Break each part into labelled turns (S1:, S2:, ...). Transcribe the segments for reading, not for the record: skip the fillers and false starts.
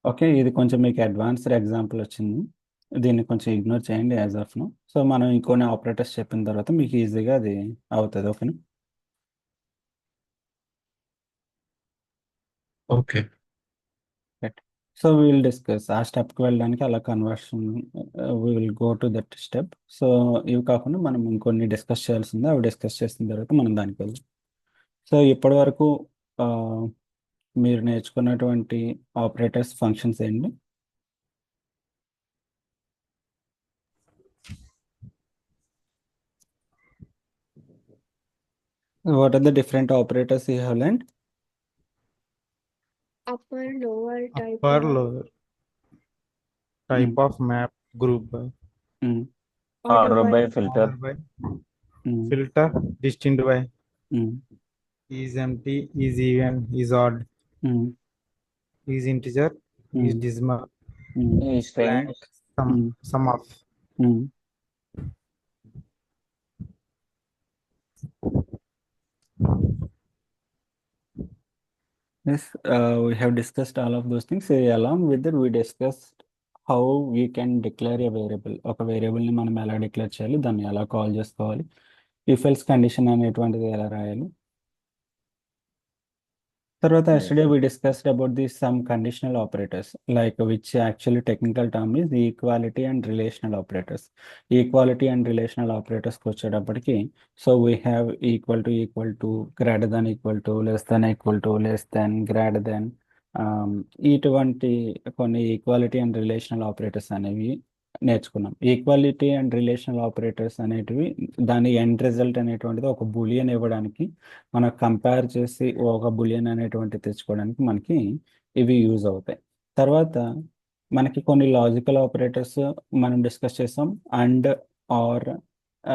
S1: Okay, ఇది కొంచెం మీకు అడ్వాన్స్డ్ ఎగ్జాంపుల్ వచ్చింది. దీన్ని కొంచెం ఇగ్నోర్ చేయండి యాజ్ ఆఫ్ నో. సో మనం ఇంకొన్ని ఆపరేటర్స్ చెప్పిన తర్వాత మీకు ఈజీగా అది అవుతుంది. ఓకేనా?
S2: Okay.
S1: Right. So we will discuss ఆ స్టెప్కి వెళ్ళడానికి అలా conversion, we will go to that step. So ఇవి కాకుండా మనం ఇంకొన్ని డిస్కస్ చేయాల్సింది, అవి డిస్కస్ చేసిన తర్వాత మనం దానికి వెళ్దాం. సో ఇప్పటి వరకు ఆ, మీరు నేర్చుకున్నటువంటి ఆపరేటర్స్ ఫంక్షన్స్ ఏంటి? What are the different operators you have learned?
S3: Upper, lower type
S2: Upper
S3: of
S2: lower type of map, group by,
S3: order
S4: Order
S3: by
S4: by filter.
S2: order by, filter, distinct by, is empty, is even, is odd, is integer, is decimal,
S4: Is string.
S2: blank, sum of.
S1: Yes, we have discussed all of those things. Along with that, we discussed how we can declare a variable. ఒక వేరియబుల్ని మనం ఎలా declare చేయాలి, దాన్ని ఎలా call చేసుకోవాలి, if else condition అనేటువంటిది ఎలా రాయాలి. తర్వాత
S4: Yes.
S1: yesterday we discussed about the some conditional operators, like which actually technical term is the equality and relational operators. Equality and relational operators వచ్చేటప్పటికి, so we have equal to, greater than equal to, less than equal to, less than, greater than, ఇటువంటి కొన్ని equality and relational operators అనేవి నేర్చుకున్నాం. Equality and relational operators అనేటివి దాని end result అనేటువంటిది ఒక Boolean ఇవ్వడానికి, మనకు కంపేర్ చేసి ఒక బులియన్ అనేటువంటి తెచ్చుకోవడానికి మనకి ఇవి యూజ్ అవుతాయి. తర్వాత మనకి కొన్ని లాజికల్ ఆపరేటర్స్ మనం డిస్కస్ చేసాం. అండ్, ఆర్,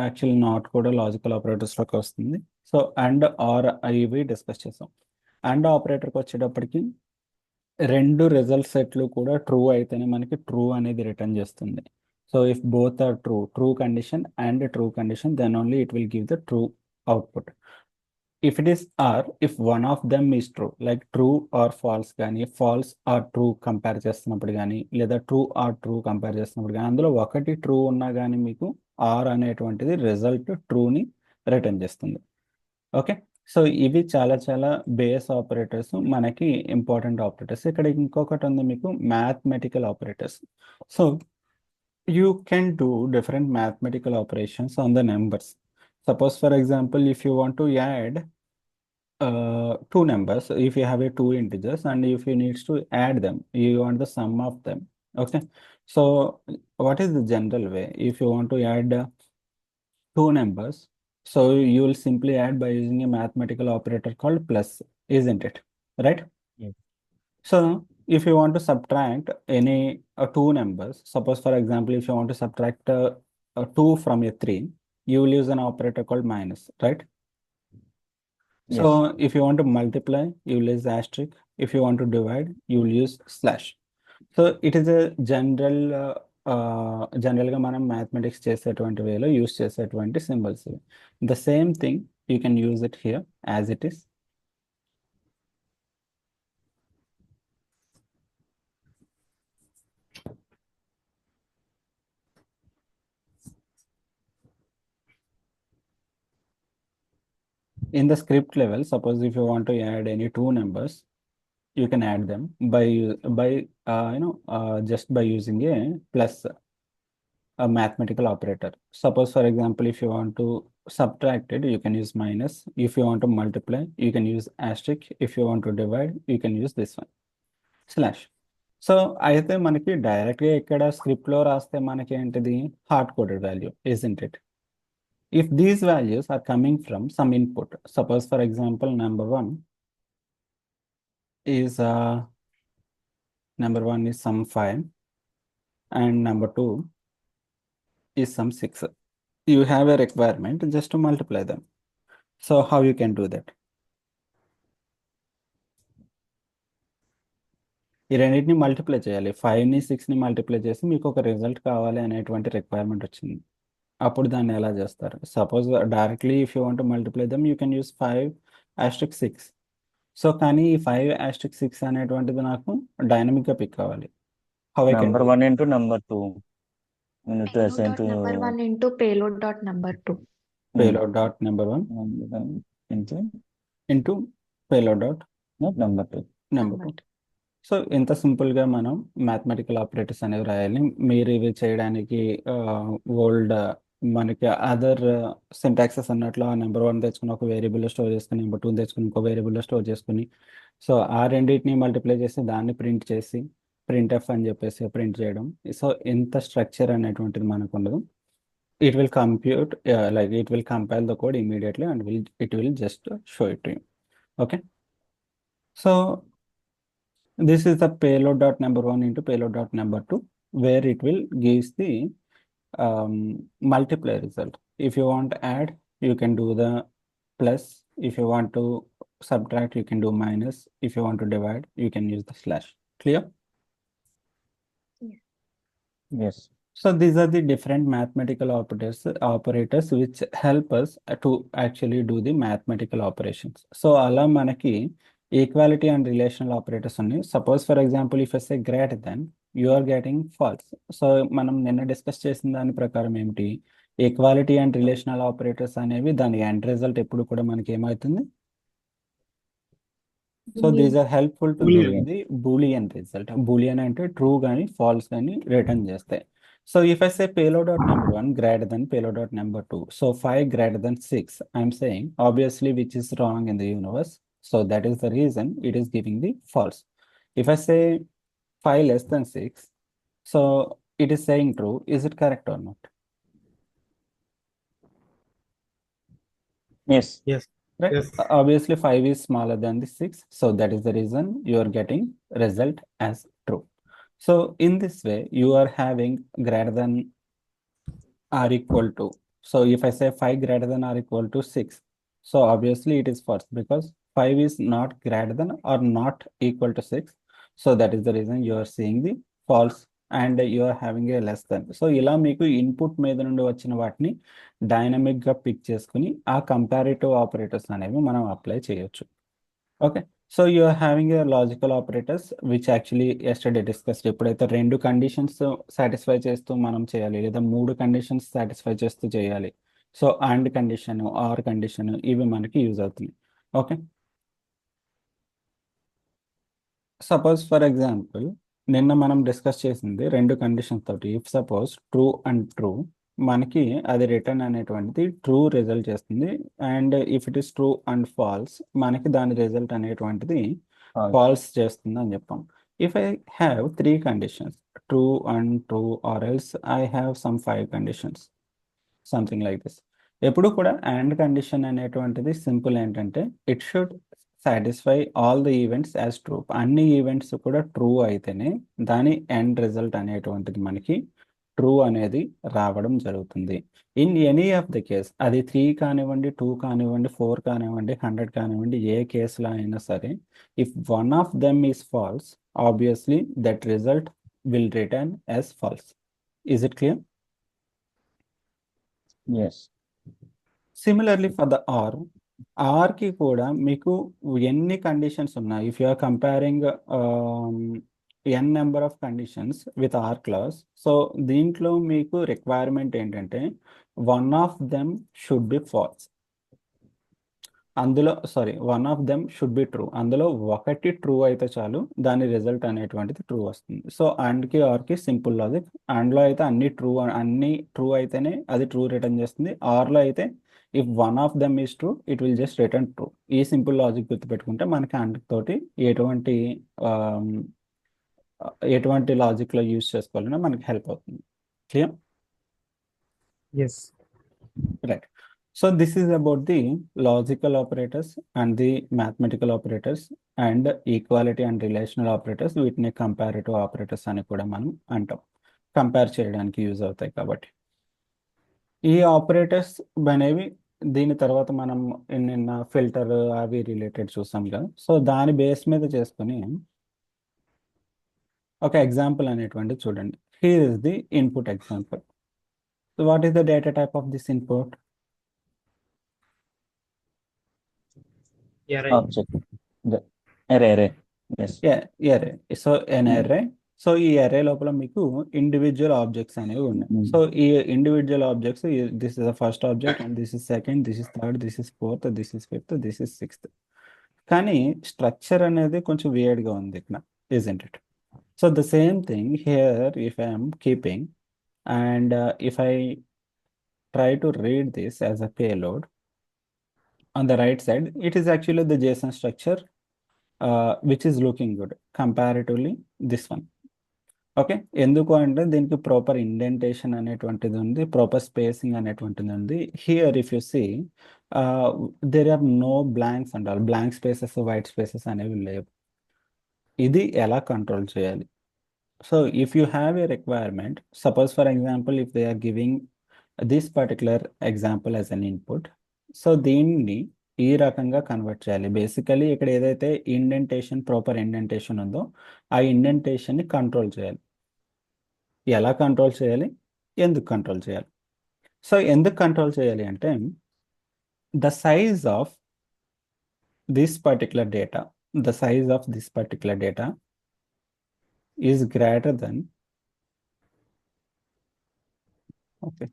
S1: యాక్చువల్ నాట్ కూడా లాజికల్ ఆపరేటర్స్లోకి వస్తుంది. సో అండ్, ఆర్ ఇవి డిస్కస్ చేసాం. అండ్ ఆపరేటర్కి వచ్చేటప్పటికి రెండు రిజల్ట్ సెట్లు కూడా ట్రూ అయితేనే మనకి ట్రూ అనేది రిటర్న్ చేస్తుంది. So if both are true, true condition and true condition, then only it will give the true output. If it is or, if one of them is true, like true or false కానీ, false or true compare చేస్తున్నప్పుడు కానీ, లేదా true or true compare చేస్తున్నప్పుడు కానీ, అందులో ఒకటి true ఉన్నా కానీ మీకు ఆర్ అనేటువంటిది రిజల్ట్ ట్రూని రిటర్న్ చేస్తుంది. ఓకే, సో ఇవి చాలా చాలా బేస్ ఆపరేటర్స్, మనకి ఇంపార్టెంట్ ఆపరేటర్స్. ఇక్కడ ఇంకొకటి ఉంది మీకు, mathematical operators. So you can do different mathematical operations on the numbers. Suppose, for example, if you want to add two numbers, if you have a two integers and if you needs to add them, you want the sum of them. Okay, so what is the general way? If you want to add two numbers, so you will simply add by using a mathematical operator called plus, isn't it? Right?
S4: Yes.
S1: So if you want to subtract any two numbers, suppose for example, if you want to subtract a 2 from a 3, you will use an operator called minus, right? So
S4: Yes.
S1: if you want to multiply, you will use asterisk. If you want to divide, you will use slash. So it is a general జనరల్గా మనం mathematics చేసేటువంటి వేలో use చేసేటువంటి symbols. The same thing you can use it here as it is. In the script level, suppose if you want to add any two numbers, you can add them by just by using a plus, a mathematical operator. Suppose for example, if you want to subtract it, you can use minus. If you want to multiply, you can use asterisk. If you want to divide, you can use this one, slash. So అయితే మనకి డైరెక్ట్గా ఇక్కడ స్క్రిప్ట్లో రాస్తే మనకి ఏంటిది, hard coded value, isn't it? If these values are coming from some input, suppose for example, number one is some 5 and number 2 is some 6. You have a requirement just to multiply them. So how you can do that? ఈ రెండింటిని multiply చేయాలి. 5ని 6ని multiply చేసి మీకు ఒక result కావాలి అనేటువంటి requirement వచ్చింది. అప్పుడు దాన్ని ఎలా చేస్తారు? Suppose directly if you want multiply them, you can use 5 asterisk 6. So కానీ ఈ 5*6 అనేటువంటిది నాకు డైనమిక్గా పిక్ కావాలి. How I can
S4: Number 1 into number 2. We need to
S3: Payload
S4: assign
S3: dot
S4: to
S3: number 1 into payload dot number 2.
S1: Payload dot number 1
S4: number 1 into
S1: into payload dot
S4: not number 2.
S1: Number
S3: Number
S1: 2. So ఇంత సింపుల్గా మనం mathematical operators అనేవి రాయాలి. మీరు ఇవి చేయడానికి old మనకి other syntaxes అన్నట్లు ఆ నెంబర్ 1 తెచ్చుకుని ఒక వేరియబుల్లో స్టోర్ చేసుకుని నెంబర్ 2 తెచ్చుకుని ఇంకో వేరియబుల్లో స్టోర్ చేసుకుని సో ఆ రెండింటిని మల్టిప్లై చేసి దాన్ని ప్రింట్ చేసి ప్రింట్ ఎఫ్ అని చెప్పేసి ప్రింట్ చేయడం. సో ఇంత స్ట్రక్చర్ అనేటువంటిది మనకు ఉండదు. It will compute like it will compile the code immediately and it will just show it to you. Okay, so this is the payload dot number 1 into payload dot number 2 where it will gives the multiply result. If you want to add, you can do the plus. If you want to subtract, you can do minus. If you want to divide, you can use the slash. Clear?
S4: Yes.
S1: So these are the different mathematical operators which help us to actually do the mathematical operations. So అలా మనకి equality and relational operators ఉన్నాయి. Suppose for example if is a greater then you are getting false. So మనం నిన్న discuss చేసిన దాని ప్రకారం ఏమిటి, equality and relational operators అనేవి దాని ఎండ్ రిజల్ట్ ఎప్పుడు కూడా మనకి ఏమవుతుంది. So these are helpful to
S2: Boolean.
S1: The Boolean result. Boolean అంటే ట్రూ కానీ ఫాల్స్ కానీ రిటర్న్ చేస్తాయి. So if I say payload dot number 1 greater than payload dot number 2, so 5 greater than 6, I'm saying obviously which is wrong in the universe. So that is the reason it is giving the false. If I say 5 less than 6, so it is saying true. Is it correct or not?
S4: Yes.
S2: Yes.
S1: Right?
S2: Yes.
S1: Obviously 5 is smaller than the 6. So that is the reason you are getting result as true. So in this way, you are having greater than or equal to. So if I say 5 greater than or equal to 6, so obviously it is false because 5 is not greater than or not equal to 6. So that is the reason you are seeing the false and you are having a less than. So ఇలా మీకు input మీద నుండి వచ్చిన వాటిని డైనమిక్గా pick చేసుకుని ఆ comparative operators అనేవి మనం అప్లై చేయొచ్చు. Okay, so you are having your logical operators which actually yesterday discussed. ఎప్పుడైతే 2 కండిషన్స్ సాటిస్ఫై చేస్తూ మనం చేయాలి లేదా 3 కండిషన్స్ సాటిస్ఫై చేస్తూ చేయాలి, so and condition or condition ఇవి మనకి యూజ్ అవుతుంది. ఓకే, సపోజ్ ఫర్ ఎగ్జాంపుల్ నిన్న మనం డిస్కస్ చేసింది 2 కండిషన్స్ తోటి. If suppose true and true మనకి అది రిటర్న్ అనేటువంటిది ట్రూ రిజల్ట్ చేస్తుంది. And if it is true and false మనకి దాని రిజల్ట్ అనేటువంటిది ఫాల్స్ చేస్తుంది అని చెప్పాం. If I have 3 conditions true and true or else I have some 5 conditions something like this. ఎప్పుడు కూడా అండ్ కండిషన్ అనేటువంటిది సింపుల్ ఏంటంటే it should satisfy all the events as true. అన్ని ఈవెంట్స్ కూడా ట్రూ అయితేనే దాని ఎండ్ రిజల్ట్ అనేటువంటిది మనకి ట్రూ అనేది రావడం జరుగుతుంది. In any of the case అది 3 కానివ్వండి, 2 కానివ్వండి, 4 కానివ్వండి, 100 కానివ్వండి, ఏ కేసులో అయినా సరే if one of them is false obviously that result will return as false. Is it clear?
S4: Yes.
S1: Similarly for the ఆర్కి కూడా మీకు ఎన్ని కండిషన్స్ ఉన్నాయి, if you are comparing n number of conditions with or clause, so దీంట్లో మీకు requirement ఏంటంటే one of them should be false. అందులో one of them should be true. అందులో ఒకటి ట్రూ అయితే చాలు దాని రిజల్ట్ అనేటువంటిది ట్రూ వస్తుంది. సో అండ్కి ఆర్కి సింపుల్ లాజిక్. అండ్లో అయితే అన్ని ట్రూ అయితేనే అది ట్రూ రిటర్న్ చేస్తుంది. ఆర్లో అయితే if one of them is true it will just return true. ఈ సింపుల్ లాజిక్ గుర్తుపెట్టుకుంటే మనకి అండ్ తోటి ఎటువంటి లాజిక్లో యూజ్ చేసుకోవాలన్నా మనకి హెల్ప్ అవుతుంది. Clear?
S2: Yes.
S1: Right. So this is about the logical operators and the mathematical operators and equality and relational operators. వీటిని comparative operators అని కూడా మనం అంటాం, కంపేర్ చేయడానికి యూజ్ అవుతాయి కాబట్టి. ఈ ఆపరేటర్స్ అనేవి దీని తర్వాత మనం నిన్న ఫిల్టర్ అవి రిలేటెడ్ చూసాం కదా. సో దాని బేస్ మీద చేసుకుని ఒక ఎగ్జాంపుల్ అనేటువంటి చూడండి. Here is the input example. So what is the data type of this input?
S2: Yeah, right.
S4: Object. The array. Yes.
S1: array. So an array. So ఈ array లోపల మీకు ఇండివిజువల్ ఆబ్జెక్ట్స్ అనేవి ఉన్నాయి. సో ఈ individual objects, this is the first object, and this is second, this is third, this is fourth, this is fifth, this is sixth. కానీ structure అనేది కొంచెం weird గా ఉంది ఇక్కడ, isn't it? So the same thing here, if I am keeping, and if I try to read this as a payload, on the right side, it is actually the JSON structure, which is looking good comparatively this one. Okay, ఎందుకు అంటే దీనికి proper indentation అనేటువంటిది ఉంది, proper spacing అనేటువంటిది ఉంది. Here if you see, there are no blanks అంటారు, blank spaces, white spaces అనేవి లేవు. ఇది ఎలా కంట్రోల్ చేయాలి? So if you have a requirement, suppose for example if they are giving this particular example as an input, సో దీన్ని ఈ రకంగా కన్వర్ట్ చేయాలి. బేసికలీ ఇక్కడ ఏదైతే ఇండెంటేషన్, ప్రాపర్ ఇండెంటేషన్ ఉందో ఆ ఇండెంటేషన్ని కంట్రోల్ చేయాలి. ఎలా కంట్రోల్ చేయాలి, ఎందుకు కంట్రోల్ చేయాలి? సో ఎందుకు కంట్రోల్ చేయాలి అంటే, the size of this particular data, the size of this particular data is greater than, okay,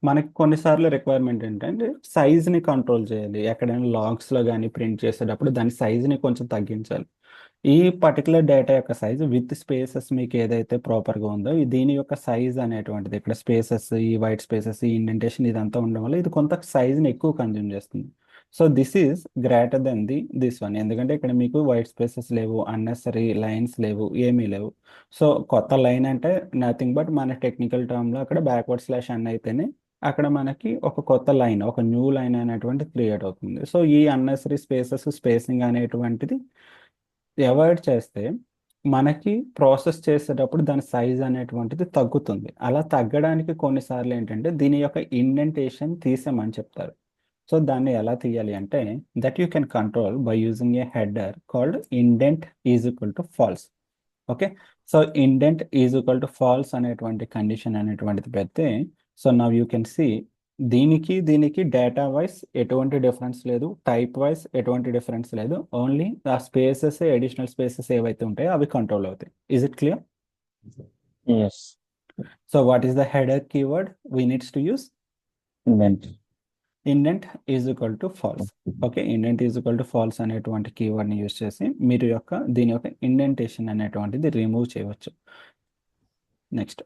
S1: మనకి కొన్నిసార్లు రిక్వైర్మెంట్ ఏంటంటే సైజ్ని కంట్రోల్ చేయాలి. ఎక్కడైనా లాగ్స్లో కానీ ప్రింట్ చేసేటప్పుడు దాని సైజ్ని కొంచెం తగ్గించాలి. ఈ పర్టికులర్ డేటా యొక్క సైజ్ విత్ స్పేసెస్ మీకు ఏదైతే ప్రాపర్గా ఉందో దీని యొక్క సైజ్ అనేటువంటిది, ఇక్కడ స్పేసెస్, ఈ వైట్ స్పేసెస్, ఈ ఇండెంటేషన్ ఇదంతా ఉండడం వల్ల ఇది కొంత సైజ్ని ఎక్కువ కన్జ్యూమ్ చేస్తుంది. So this is greater than this one, ఎందుకంటే ఇక్కడ మీకు వైట్ స్పేసెస్ లేవు, అన్నెసరీ లైన్స్ లేవు, ఏమీ లేవు. సో కొత్త లైన్ అంటే నథింగ్ బట్ మన టెక్నికల్ టర్మ్లో అక్కడ బ్యాక్వర్డ్ స్లాష్ అన్ అయితేనే అక్కడ మనకి ఒక కొత్త లైన్, ఒక న్యూ లైన్ అనేటువంటిది క్రియేట్ అవుతుంది. సో ఈ అన్నెసరీ స్పేసెస్, స్పేసింగ్ అనేటువంటిది అవాయిడ్ చేస్తే మనకి ప్రాసెస్ చేసేటప్పుడు దాని సైజ్ అనేటువంటిది తగ్గుతుంది. అలా తగ్గడానికి కొన్నిసార్లు ఏంటంటే దీని యొక్క ఇండెంటేషన్ తీసేమని చెప్తారు. సో దాన్ని ఎలా తీయాలి అంటే, that you can control by using a header called indent is equal to false. Okay, so indent is equal to false అనేటువంటి కండిషన్ అనేటువంటిది పెడితే, so now you can see దీనికి డేటా వైస్ ఎటువంటి డిఫరెన్స్ లేదు, టైప్ వైస్ ఎటువంటి difference లేదు, only ఆ spaces, additional spaces ఏవైతే ఉంటాయో అవి కంట్రోల్ అవుతాయి. Is it clear?
S4: Yes.
S1: So what is the header keyword we needs to use?
S4: Indent.
S1: Indent is equal to false. Okay, indent is equal to false అనేటువంటి కీవర్డ్ని use చేసి మీరు దీని యొక్క indentation అనేటువంటిది రిమూవ్ చేయవచ్చు. నెక్స్ట్,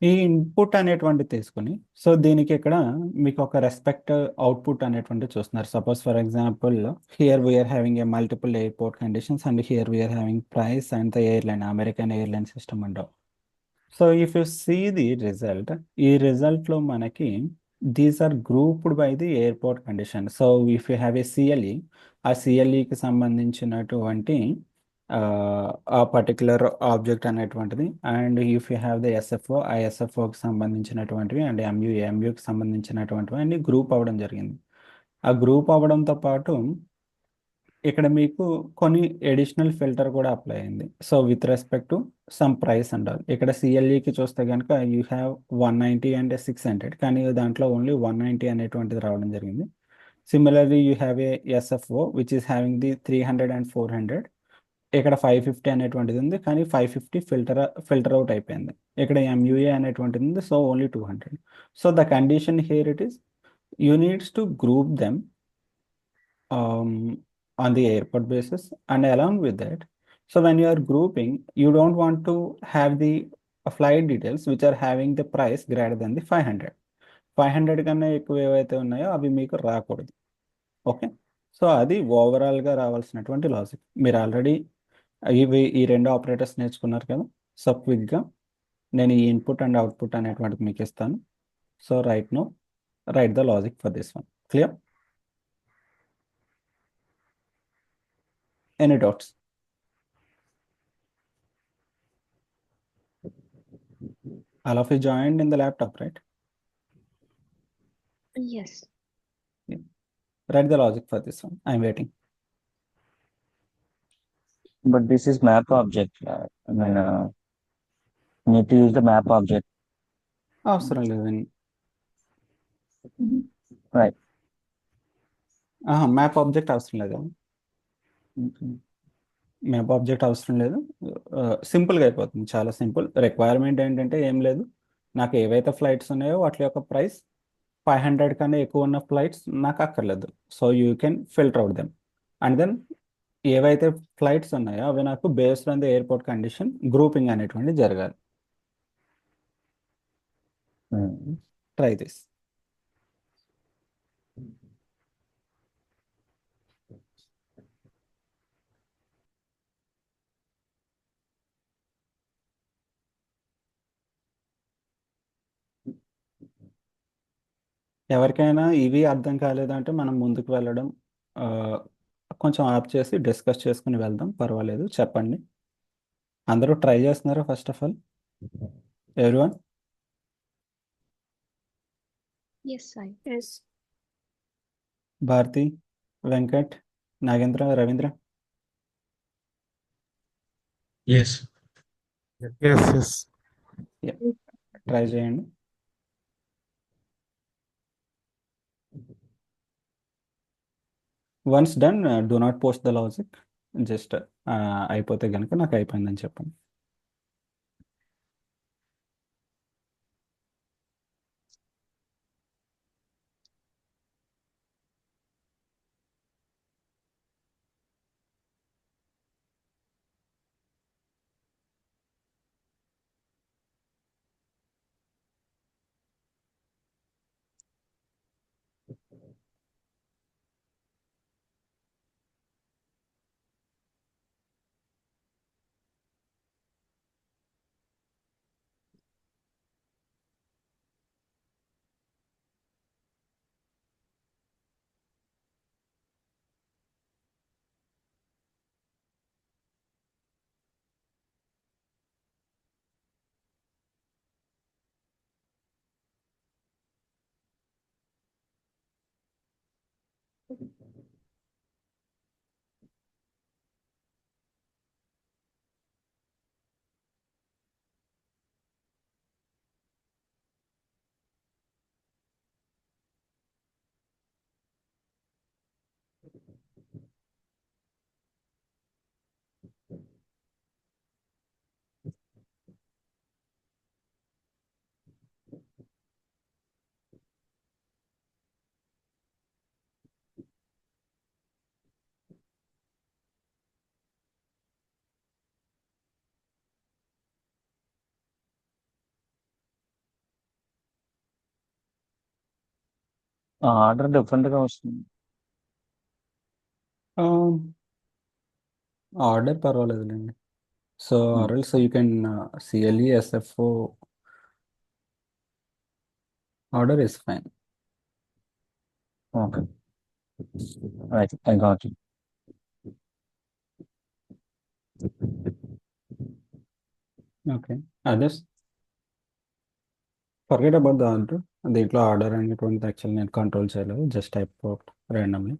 S1: ఈ input అనేటువంటి తీసుకుని, సో దీనికి ఇక్కడ మీకు ఒక రెస్పెక్ట్ అవుట్పుట్ అనేటువంటి చూస్తున్నారు. Suppose for example here we're having a multiple airport conditions and here we're having price and the airline, American airline system అంటాం. So if you see the result, ఈ రిజల్ట్లో మనకి these are grouped by the airport condition. So if you have a CLE, ఆ సిఎల్ఈకి సంబంధించినటువంటి ఆ particular object అనేటువంటిది, and if you have the SFO, ఆ ఎస్ఎఫ్ఓకి సంబంధించినటువంటివి, అండ్ ఎంయూకి సంబంధించినటువంటివి అన్ని గ్రూప్ అవ్వడం జరిగింది. ఆ గ్రూప్ అవ్వడంతో పాటు ఇక్కడ మీకు కొన్ని ఎడిషనల్ ఫిల్టర్ కూడా అప్లై అయింది. So with respect to some price అంటారు. ఇక్కడ సిఎల్ఈకి చూస్తే కనుక యూ హ్యావ్ 190 అండ్ 600, కానీ దాంట్లో ఓన్లీ 190 అనేటువంటిది రావడం జరిగింది. Similarly you have A SFO which is having the 300 and 400, ఇక్కడ 550 అనేటువంటిది ఉంది, కానీ 550 ఫిల్టర్ అవుట్ అయిపోయింది. ఇక్కడ ఎంయూఏ అనేటువంటిది ఉంది, so only 200. So the condition here it is you needs to group them on the airport basis, and along with that, so when you are grouping, you don't want to have the flight details which are having the price greater than the 500 కన్నా ఎక్కువ ఏవైతే ఉన్నాయో అవి మీకు రాకూడదు. Okay, so అది ఓవరాల్గా రావాల్సినటువంటి లాజిక్. మీరు ఆల్రెడీ ఈ రెండు ఆపరేటర్స్ నేర్చుకున్నారు కదా. సో క్విక్గా నేను ఈ ఇన్పుట్ అండ్ అవుట్పుట్ అనేటువంటిది మీకు ఇస్తాను. So right the logic for this one. Clear? Any doubts? All of you joined in the laptop, right?
S3: Yes.
S1: Write the logic for this one. I'm waiting.
S4: But this is map object. I mean, need to use the map object.
S1: అవసరం లేదండి.
S4: Right.
S1: Map object అవసరం లేదా? Map object అవసరం లేదు. సింపుల్గా అయిపోతుంది, చాలా simple. Requirement ఏంటంటే ఏం లేదు, నాకు ఏవైతే ఫ్లైట్స్ ఉన్నాయో వాటి యొక్క ప్రైస్ 500 కన్నా ఎక్కువ ఉన్న ఫ్లైట్స్ నాకు అక్కర్లేదు. So you can filter out them. And then ఏవైతే ఫ్లైట్స్ ఉన్నాయో అవి నాకు based on the airport condition grouping అనేటువంటి జరగాలి. Try this. ఎవరికైనా ఇవి అర్థం కాలేదంటే మనం ముందుకు వెళ్ళడం, ఆ, కొంచెం ఆప్ చేసి డిస్కస్ చేసుకుని వెళ్దాం, పర్వాలేదు. చెప్పండి. అందరూ ట్రై చేస్తున్నారా first of all? Everyone?
S3: Yes, I. Yes.
S1: Bharati, Venkat, Nagendra, Ravindra?
S5: Yes.
S2: Yes.
S1: Try చేయండి. Once done, do not post the logic. Just అయిపోతే కనుక నాకు అయిపోయిందని చెప్పండి.
S4: ఆర్డర్ డిఫరెంట్గా వస్తుంది.
S1: ఆర్డర్ పర్వాలేదులేండి. So or else you can CLE SFO order is fine.
S4: Okay. Right. I got it.
S1: Okay, others forget about the order. దీంట్లో ఆర్డర్ అనేటువంటి యాక్చువల్ నేను కంట్రోల్ చేయలేదు, just type out randomly.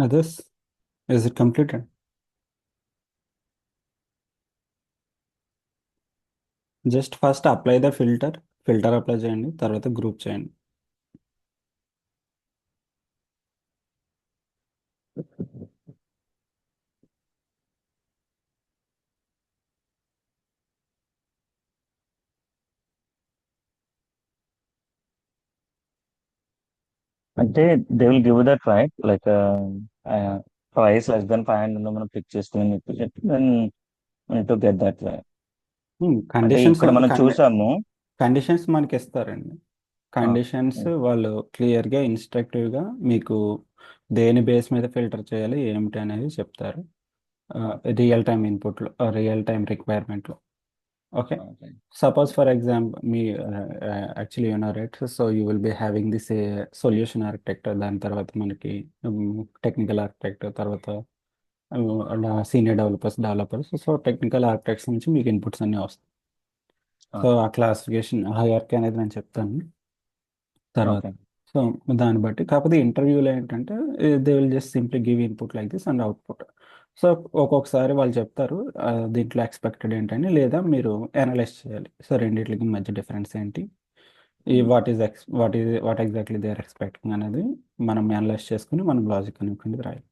S1: Others, is it completed? Just first apply the filter apply చేయండి, తర్వాత group చేయండి.
S4: అంటే they will give that right like price less then 500 మనం pick చేసుకుని చెప్పి then to get that right. అంటే
S1: conditions
S4: ఇక్కడ మనం చూసాము.
S1: కండిషన్స్ మనకి ఇస్తారండి. కండిషన్స్ వాళ్ళు క్లియర్గా ఇన్స్ట్రక్టివ్గా మీకు దేని బేస్ మీద ఫిల్టర్ చేయాలి ఏమిటి అనేది చెప్తారు, రియల్ టైమ్ ఇన్పుట్లో, రియల్ టైమ్ రిక్వైర్మెంట్లో. ఓకే, సపోజ్ ఫర్ ఎగ్జాంపుల్ మీ actually right, so you will be having this solution architect, దాని తర్వాత మనకి టెక్నికల్ ఆర్కిటెక్ట్, తర్వాత senior developers. So technical architects నుంచి మీకు ఇన్పుట్స్ అన్నీ వస్తాయి. సో ఆ క్లాసిఫికేషన్ హైరార్కీ అనేది నేను చెప్తాను తర్వాత. సో దాన్ని బట్టి, కాకపోతే ఇంటర్వ్యూలో ఏంటంటే they will just simply give input like this and output. So ఒక్కొక్కసారి వాళ్ళు చెప్తారు దీంట్లో ఎక్స్పెక్టెడ్ ఏంటని, లేదా మీరు అనలైజ్ చేయాలి. సో రెండింటికి మధ్య డిఫరెన్స్ ఏంటి, ఈ what exactly they are expecting అనేది మనం అనలైజ్ చేసుకుని మనం లాజిక్ అనుకుని రాయాలి.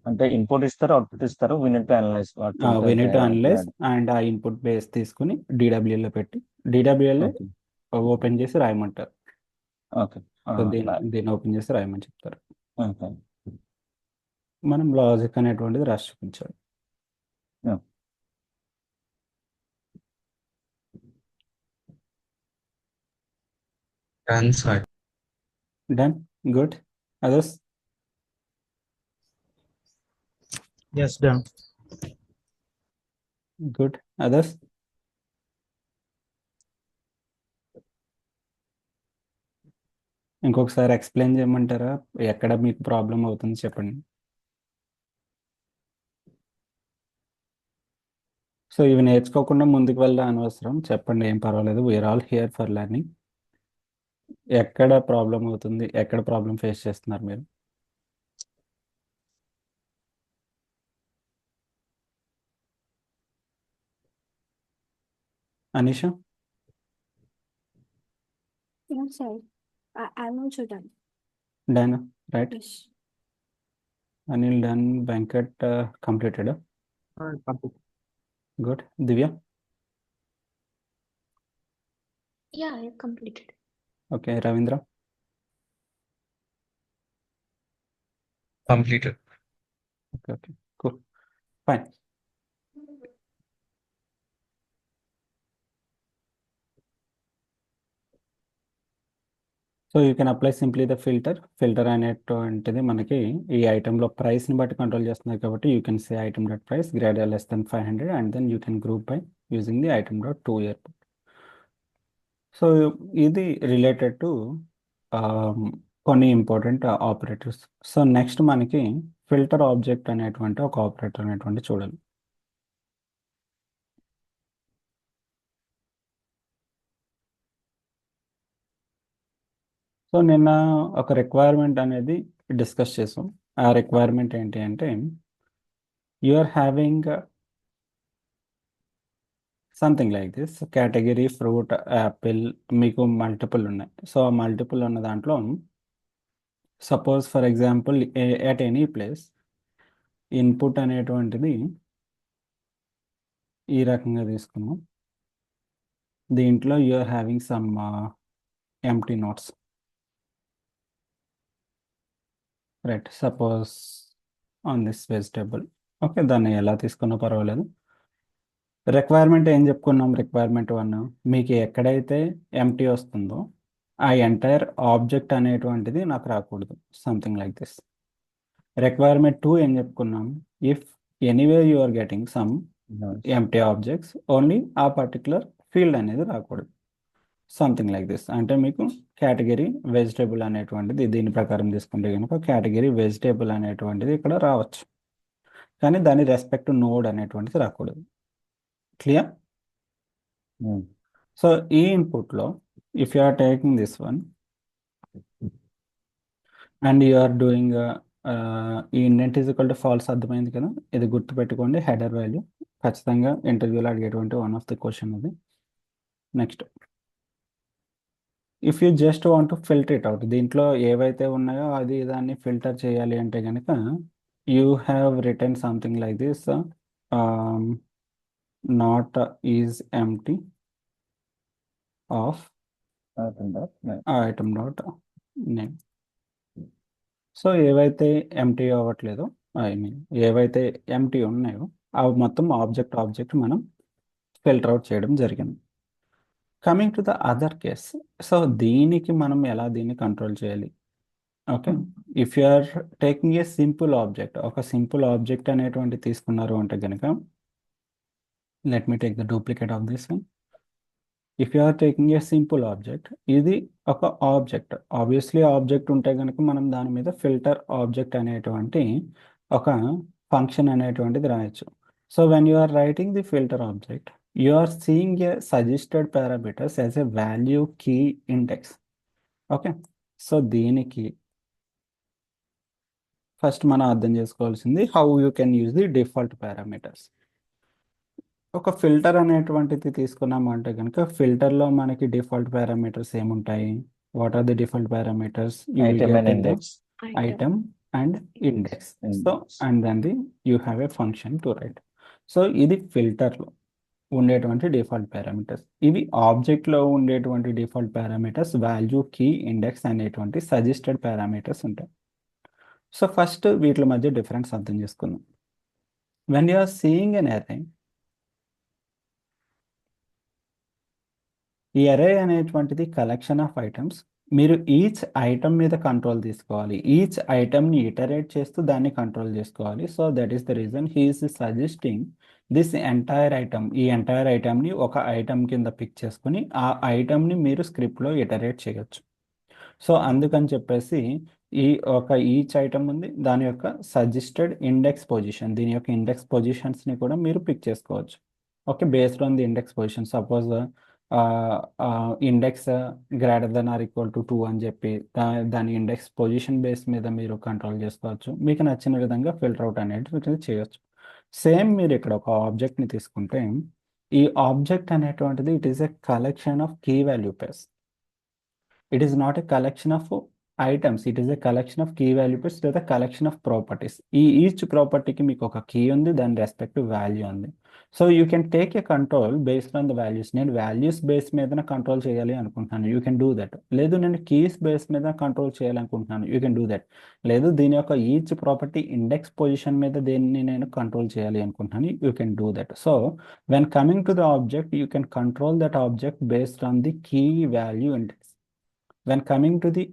S4: అంటే ఇన్పుట్ ఇస్తారు, అవుట్పుట్ ఇస్తారు, we need to analyze what
S1: we
S4: filters
S1: need
S4: they
S1: to
S4: have
S1: analyze
S4: applied.
S1: And ఆ ఇన్పుట్ బేస్ తీసుకుని DWL లో పెట్టి DWL
S4: Okay.
S1: ఓపెన్ చేసి రాయమంటారు.
S4: Okay.
S1: సో దీన్ని ఓపెన్ చేసి రాయమని చెప్తారు.
S4: Okay.
S1: మనం లాజిక్ అనేటువంటిది రాసి చూపించాలి.
S4: Yeah.
S5: Done, sir.
S1: Done, good. Others?
S2: Yes, done.
S1: Good. Others? ఇంకొకసారి ఎక్స్ప్లెయిన్ చేయమంటారా, ఎక్కడ మీకు ప్రాబ్లం అవుతుంది చెప్పండి. సో ఇవి నేర్చుకోకుండా ముందుకు వెళ్ళడం అనవసరం, చెప్పండి, ఏం పర్వాలేదు. We are all here for learning. ఎక్కడ ప్రాబ్లం అవుతుంది, ఎక్కడ ప్రాబ్లం ఫేస్ చేస్తున్నారు మీరు? Anisha?
S3: Yeah, sir. I'm also done.
S1: Done, right?
S3: Yes.
S1: Anil done. Venkat completed.
S2: Complete.
S1: Good. Divya?
S3: Yeah, I completed.
S1: Okay. Ravindra?
S5: Completed.
S1: Okay. Cool. Fine. So you can apply simply the filter అనేటువంటిది మనకి ఈ ఐటెంలో ప్రైస్ని బట్టి control చేస్తున్నారు కాబట్టి you can say item dot price greater less then 500 and then you can group by using the item dot to airport. So ఇది related to కొన్ని ఇంపార్టెంట్ ఆపరేటర్స్. సో నెక్స్ట్ మనకి ఫిల్టర్ ఆబ్జెక్ట్ అనేటువంటి ఒక operator అనేటువంటి చూడాలి. So నిన్న ఒక requirement అనేది డిస్కస్ చేసాం. ఆ రిక్వైర్మెంట్ ఏంటి అంటే you are having something like this category fruit apple, మీకు మల్టిపుల్ ఉన్నాయి. సో మల్టిపుల్ ఉన్న దాంట్లో suppose for example at any place input అనేటువంటిది ఈ రకంగా తీసుకున్నాం. దీంట్లో you are having some empty notes, right? Suppose on this vegetable. Okay, దాన్ని ఎలా తీసుకున్నా పర్వాలేదు. రిక్వైర్మెంట్ ఏం చెప్పుకున్నాం? రిక్వైర్మెంట్ 1 మీకు ఎక్కడైతే ఎంటీ వస్తుందో ఆ ఎంటైర్ ఆబ్జెక్ట్ అనేటువంటిది నాకు రాకూడదు, సంథింగ్ లైక్ దిస్. రిక్వైర్మెంట్ 2 ఏం చెప్పుకున్నాం? If anyway you are getting some empty objects, only ఆ పర్టికులర్ ఫీల్డ్ అనేది రాకూడదు, సంథింగ్ లైక్ దిస్. అంటే మీకు కేటగిరీ వెజిటేబుల్ అనేటువంటిది దీని ప్రకారం తీసుకుంటే కనుక కేటగిరీ వెజిటేబుల్ అనేటువంటిది ఇక్కడ రావచ్చు, కానీ దాని రెస్పెక్ట్ నోడ్ అనేటువంటిది రాకూడదు. క్లియర్? సో ఈ ఇన్పుట్లో if you are taking this one, and you are doing ఈ indent is equal to false అర్థమైంది కదా, ఇది గుర్తుపెట్టుకోండి. హెడర్ వాల్యూ ఖచ్చితంగా ఇంటర్వ్యూలో అడిగేటువంటి వన్ ఆఫ్ ది క్వశ్చన్ ఇది. Next, if you just want to filter it out, దీంట్లో ఏవైతే ఉన్నాయో అది దాన్ని ఫిల్టర్ చేయాలి అంటే కనుక you have return something like this, not is empty of item dot name. So ఏవైతే ఎంటీ అవ్వట్లేదో, ఐ మీన్ ఏవైతే ఎంటీ ఉన్నాయో అవి మొత్తం ఆబ్జెక్ట్ మనం ఫిల్టర్ అవుట్ చేయడం జరిగింది. Coming to the other case, so దీనికి మనం ఎలా దీన్ని కంట్రోల్ చేయాలి? Okay, if you are taking a simple object, ఒక సింపుల్ ఆబ్జెక్ట్ అనేటువంటి తీసుకున్నారు అంటే కనుక, let me take the duplicate of this one. If you are taking a simple object, ఇది ఒక ఆబ్జెక్ట్. ఆబ్వియస్లీ ఆబ్జెక్ట్ ఉంటే కనుక మనం దాని మీద ఫిల్టర్ ఆబ్జెక్ట్ అనేటువంటి ఒక ఫంక్షన్ అనేటువంటిది రాయొచ్చు. So when you are writing the filter object, you are seeing a suggested parameters as a value key index. Okay, so దీనికి ఫస్ట్ మనం అర్థం చేసుకోవాల్సింది how you can use the default parameters. ఒక filter అనేటువంటిది తీసుకున్నాము అంటే కనుక ఫిల్టర్లో మనకి డిఫాల్ట్ పారామీటర్స్ ఏముంటాయి? What are the default parameters? You will
S4: Item
S1: get
S4: and
S1: in the
S4: index.
S1: item and index. So
S4: Index.
S1: and then you have a function to write. So ఇది ఫిల్టర్లో ఉండేటువంటి డిఫాల్ట్ పారామీటర్స్. ఇవి ఆబ్జెక్ట్లో ఉండేటువంటి default parameters value, key, index అనేటువంటి suggested parameters ఉంటాయి. So first వీటి మధ్య డిఫరెన్స్ అర్థం చేసుకుందాం. When you are seeing an array, ఈ అరే అనేటువంటిది కలెక్షన్ ఆఫ్ ఐటమ్స్. మీరు ఈచ్ ఐటమ్ మీద కంట్రోల్ తీసుకోవాలి, ఈచ్ ఐటమ్ని ఇటరేట్ చేస్తూ దాన్ని కంట్రోల్ చేసుకోవాలి. So that is the reason he is suggesting this entire item. ఈ ఎంటైర్ ఐటమ్ని ఒక ఐటమ్ కింద పిక్ చేసుకుని ఆ ఐటమ్ని మీరు స్క్రిప్ట్లో ఇటరేట్ చేయొచ్చు. సో అందుకని చెప్పేసి ఈచ్ ఐటమ్ ఉంది, దాని యొక్క సజెస్టెడ్ ఇండెక్స్ పొజిషన్, దీని యొక్క ఇండెక్స్ పొజిషన్స్ని కూడా మీరు పిక్ చేసుకోవచ్చు. Okay, based on the index position. Suppose index greater then or equal to 2 అని చెప్పి దాని ఇండెక్స్ పొజిషన్ బేస్ మీద మీరు కంట్రోల్ చేసుకోవచ్చు. మీకు నచ్చిన విధంగా ఫిల్టర్ అవుట్ అనేది చేయొచ్చు. సేమ్ మీరు ఇక్కడ ఒక ఆబ్జెక్ట్ని తీసుకుంటే, ఈ ఆబ్జెక్ట్ అనేటువంటిది it is a collection of key value pairs. It is not a collection of items, it is a collection of key value pairs లేదా collection of properties. ఈచ్ ప్రాపర్టీకి మీకు ఒక కీ ఉంది, దాని రెస్పెక్టివ్ వాల్యూ ఉంది. So you can take a control based on the values. నేను values base మీద control చేయాలి అనుకుంటున్నాను, యూ కెన్ డూ దట్. లేదు నేను కీస్ బేస్ మీద కంట్రోల్ చేయాలనుకుంటున్నాను, యూ కెన్ డూ దట్. లేదు దీని యొక్క ఈచ్ ప్రాపర్టీ ఇండెక్స్ పొజిషన్ మీద దేన్ని నేను కంట్రోల్ చేయాలి అనుకుంటున్నాను, you can do that. So when coming to the object, you can control that object based on the key value index. When coming to the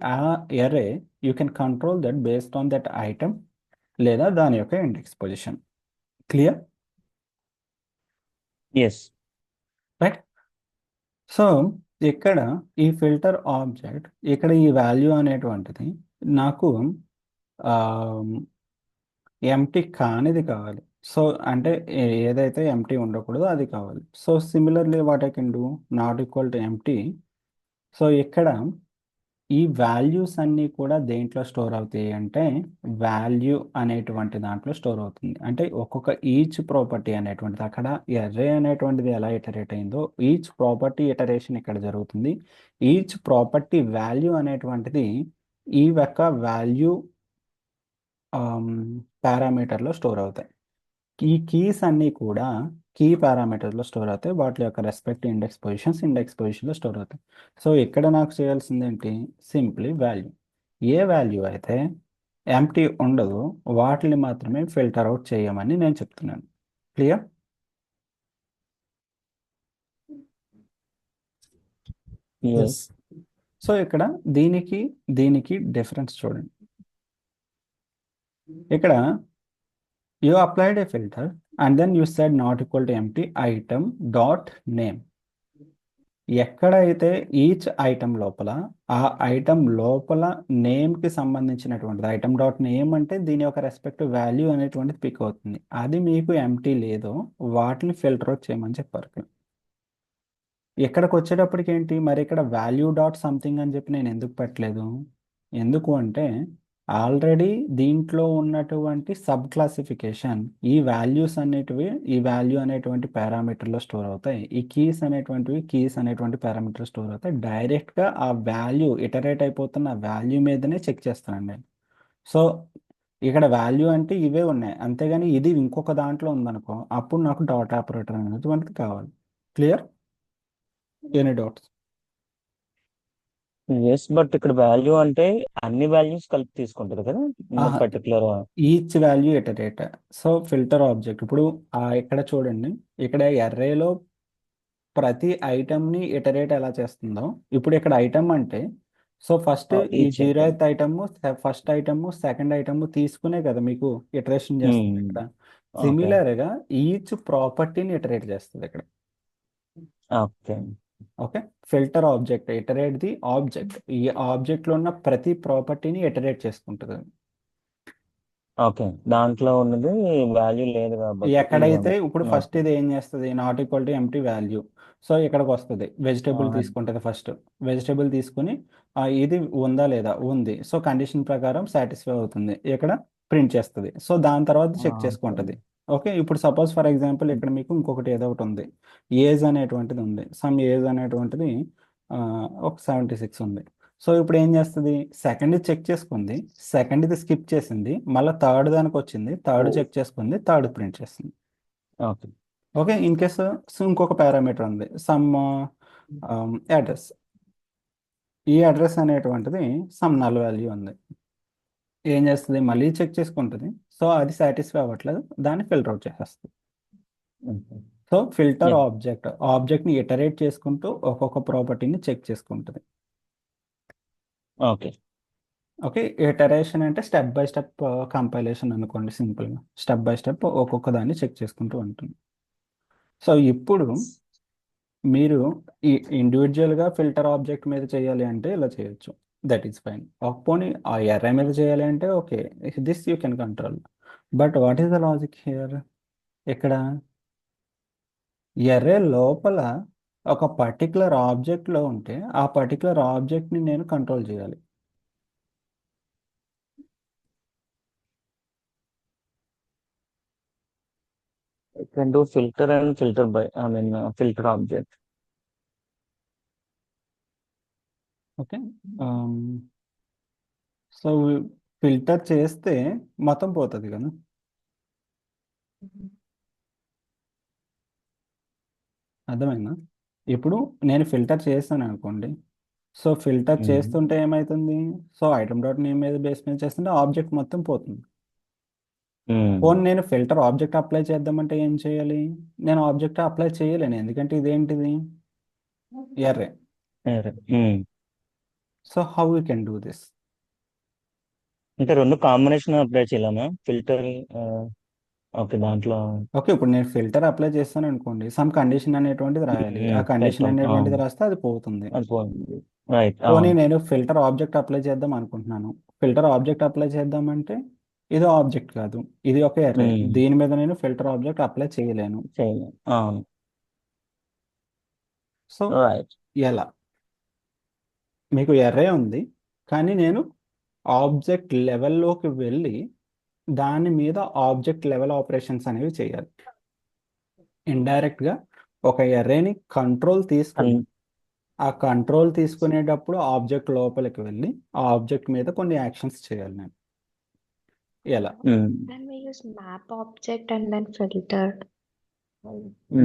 S1: array, you can control that based on that item లేదా దాని యొక్క index position. Clear?
S4: Yes.
S1: Right. So ఇక్కడ ఈ filter object, ఇక్కడ ఈ value అనేటువంటిది నాకు empty కానిది కావాలి. సో అంటే ఏదైతే ఎంటీ ఉండకూడదో అది కావాలి. So similarly what I can do, not equal to empty. So ఇక్కడ ఈ వాల్యూస్ అన్నీ కూడా దేంట్లో స్టోర్ అవుతాయి అంటే వాల్యూ అనేటువంటి దాంట్లో స్టోర్ అవుతుంది. అంటే ఒక్కొక్క ఈచ్ ప్రాపర్టీ అనేటువంటిది, అక్కడ ఎర్రే అనేటువంటిది ఎలా ఇటరేట్ అయిందో ఈచ్ ప్రాపర్టీ ఇటరేషన్ ఇక్కడ జరుగుతుంది. ఈచ్ ప్రాపర్టీ వాల్యూ అనేటువంటిది ఈ యొక్క వాల్యూ పారామీటర్లో స్టోర్ అవుతాయి. ఈ కీస్ అన్నీ కూడా కీ పారామీటర్లో స్టోర్ అవుతాయి, వాటి యొక్క రెస్పెక్ట్ ఇండెక్స్ పొజిషన్లో స్టోర్ అవుతాయి. సో ఇక్కడ నాకు చేయాల్సింది ఏంటి, సింప్లీ వాల్యూ. ఏ వాల్యూ అయితే ఎంటీ ఉండదు వాటిని మాత్రమే ఫిల్టర్ అవుట్ చేయమని నేను చెప్తున్నాను. క్లియర్?
S4: Yes.
S1: సో ఇక్కడ దీనికి డిఫరెన్స్ చూడండి. ఇక్కడ you applied a filter and then you said not equal to empty item dot name. ఎక్కడైతే ఈచ్ ఐటమ్ లోపల ఆ ఐటమ్ లోపల నేమ్కి సంబంధించినటువంటిది, ఐటమ్ డాట్ నేమ్ అంటే దీని యొక్క రెస్పెక్టివ్ వాల్యూ అనేటువంటిది పిక్ అవుతుంది, అది మీకు ఎంటీ లేదో వాటిని ఫిల్టర్ అవుట్ చేయమని చెప్పారు. ఎక్కడికి వచ్చేటప్పటికి ఏంటి మరి, ఇక్కడ వాల్యూ డాట్ సంథింగ్ అని చెప్పి నేను ఎందుకు పెట్టలేదు? ఎందుకు అంటే ఆల్రెడీ దీంట్లో ఉన్నటువంటి సబ్ క్లాసిఫికేషన్ ఈ వాల్యూస్ అనేటివి ఈ వాల్యూ అనేటువంటి పారామీటర్లో స్టోర్ అవుతాయి, ఈ కీస్ అనేటువంటి పారామీటర్ స్టోర్ అవుతాయి. డైరెక్ట్గా ఆ వాల్యూ ఇటరేట్ అయిపోతున్న వాల్యూ మీదనే చెక్ చేస్తానండి నేను. సో ఇక్కడ వాల్యూ అంటే ఇవే ఉన్నాయి, అంతేగాని ఇది ఇంకొక దాంట్లో ఉందనుకో అప్పుడు నాకు డాట్ ఆపరేటర్ అనేటువంటిది కావాలి. Clear? Any doubts?
S4: Yes, but ఇక్కడ వాల్యూ అంటే అన్ని వాల్యూస్ కలిపి తీసుకుంటారు కదా particular.
S1: Each value iterate. So filter object ఇప్పుడు ఇక్కడ చూడండి, ఇక్కడ ఎర్రేలో ప్రతి ఐటమ్ని ఇటరేట్ ఎలా చేస్తుందో ఇప్పుడు ఇక్కడ ఐటమ్ అంటే సో ఫస్ట్ ఈ
S4: each
S1: 0th item first item second item తీసుకునే కదా మీకు ఇటరేషన్ చేస్తుంది ఇక్కడ.
S4: Okay.
S1: సిమిలర్గా ఈచ్ ప్రాపర్టీని ఇటరేట్ చేస్తుంది ఇక్కడ.
S4: Okay.
S1: Okay, filter object iterate the object, ఈ ఆబ్జెక్ట్ లో ఉన్న ప్రతి ప్రాపర్టీని ఇటరేట్ చేసుకుంటుంది.
S4: ఓకే, దాంట్లో ఉన్నది వాల్యూ లేదు కాబట్టి
S1: ఎక్కడైతే ఇప్పుడు
S4: Okay.
S1: ఫస్ట్ ఇది ఏం చేస్తుంది, not equal to empty value. So ఇక్కడికి వస్తుంది, వెజిటేబుల్
S4: Ah.
S1: తీసుకుంటుంది. ఫస్ట్ వెజిటేబుల్ తీసుకుని ఇది ఉందా లేదా, ఉంది, సో కండిషన్ ప్రకారం సాటిస్ఫై అవుతుంది, ఇక్కడ ప్రింట్ చేస్తుంది. సో దాని తర్వాత చెక్
S4: Okay.
S1: చేసుకుంటుంది. ఓకే, ఇప్పుడు సపోజ్ ఫర్ ఎగ్జాంపుల్ ఇక్కడ మీకు ఇంకొకటి ఏదో ఒకటి ఉంది, ఏజ్ అనేటువంటిది ఉంది, సమ్ ఏజ్ అనేటువంటిది ఒక 76 ఉంది. సో ఇప్పుడు ఏం చేస్తుంది, సెకండ్ చెక్ చేసుకుంది, సెకండ్ ఇది స్కిప్ చేసింది, మళ్ళీ థర్డ్ దానికి వచ్చింది, థర్డ్ చెక్ చేసుకుంది, థర్డ్ ప్రింట్ చేస్తుంది.
S4: ఓకే.
S1: ఓకే, ఇన్ కేసు ఇంకొక పారామీటర్ ఉంది, సమ్ అడ్రస్, ఈ అడ్రస్ అనేటువంటిది సమ్ నల్ వాల్యూ ఉంది, ఏం చేస్తుంది, మళ్ళీ చెక్ చేసుకుంటుంది. సో అది సాటిస్ఫై అవ్వట్లేదు, దాన్ని ఫిల్టర్ అవుట్ చేసేస్తుంది.
S4: Okay.
S1: So filter
S4: Yeah.
S1: ఆబ్జెక్ట్ని ఇటరేట్ చేసుకుంటూ ఒక్కొక్క ప్రాపర్టీని చెక్ చేసుకుంటుంది.
S4: ఓకే.
S1: ఓకే, ఇటరేషన్ అంటే స్టెప్ బై స్టెప్ కంపైలేషన్ అనుకోండి, సింపుల్గా స్టెప్ బై స్టెప్ ఒక్కొక్క దాన్ని చెక్ చేసుకుంటూ ఉంటుంది. సో ఇప్పుడు మీరు ఈ ఇండివిజువల్గా ఫిల్టర్ ఆబ్జెక్ట్ మీద చేయాలి అంటే ఇలా చేయొచ్చు, దట్ ఈస్ ఫైన్. పోనీ ఆ ఎర్రే మీద చేయాలి అంటే okay, this you can control. But what is the logic here? ఇక్కడ ఎర్రే లోపల ఒక పర్టికులర్ ఆబ్జెక్ట్లో ఉంటే ఆ పర్టికులర్ ఆబ్జెక్ట్ని నేను కంట్రోల్ చేయాలి.
S4: I can do filter and filter by, filter object.
S1: Okay, so filter చేస్తే మొత్తం పోతుంది కదా. అర్థమైందా? ఇప్పుడు నేను ఫిల్టర్ చేస్తాను అనుకోండి, సో ఫిల్టర్ చేస్తుంటే ఏమవుతుంది, సో ఐటమ్ డాట్ నేమ్ మీద బేస్ మీద చేస్తుంటే ఆబ్జెక్ట్ మొత్తం పోతుంది. పోనీ నేను ఫిల్టర్ ఆబ్జెక్ట్ అప్లై చేద్దామంటే ఏం చేయాలి, నేను ఆబ్జెక్ట్ అప్లై చేయలేను, ఎందుకంటే ఇదేంటిది array. So how you can do this?
S4: అంటే రెండు కాంబినేషన్ అప్లై చేయాలన్నా ఫిల్టర్. ఓకే, దాంట్లో
S1: ఓకే, ఇప్పుడు నేను ఫిల్టర్ అప్లై చేస్తాను అనుకోండి, సమ్ కండిషన్ అనేటువంటిది రాయాలి, ఆ కండిషన్ అనేటువంటిది రాస్తే అది పోతుంది.
S4: రైట్.
S1: పోనీ నేను ఫిల్టర్ ఆబ్జెక్ట్ అప్లై చేద్దాం అనుకుంటున్నాను, ఫిల్టర్ ఆబ్జెక్ట్ అప్లై చేద్దామంటే ఇది ఆబ్జెక్ట్ కాదు, ఇది ఒక ఎర్రే, దీని మీద నేను ఫిల్టర్ ఆబ్జెక్ట్ అప్లై చేయలేను.
S4: అవును.
S1: So
S4: right.
S1: ఎలా, మీకు ఎర్రే ఉంది కానీ నేను ఆబ్జెక్ట్ లెవెల్లోకి వెళ్ళి దాని మీద ఆబ్జెక్ట్ లెవెల్ ఆపరేషన్స్ అనేవి చేయాలి. ఇండైరెక్ట్గా ఒక ఎర్రేని కంట్రోల్ తీసుకుని ఆ కంట్రోల్ తీసుకునేటప్పుడు ఆబ్జెక్ట్ లోపలికి వెళ్ళి ఆ ఆబ్జెక్ట్ మీద కొన్ని యాక్షన్స్ చేయాలి నేను. ఎలా?
S3: Can we use map object and then filter?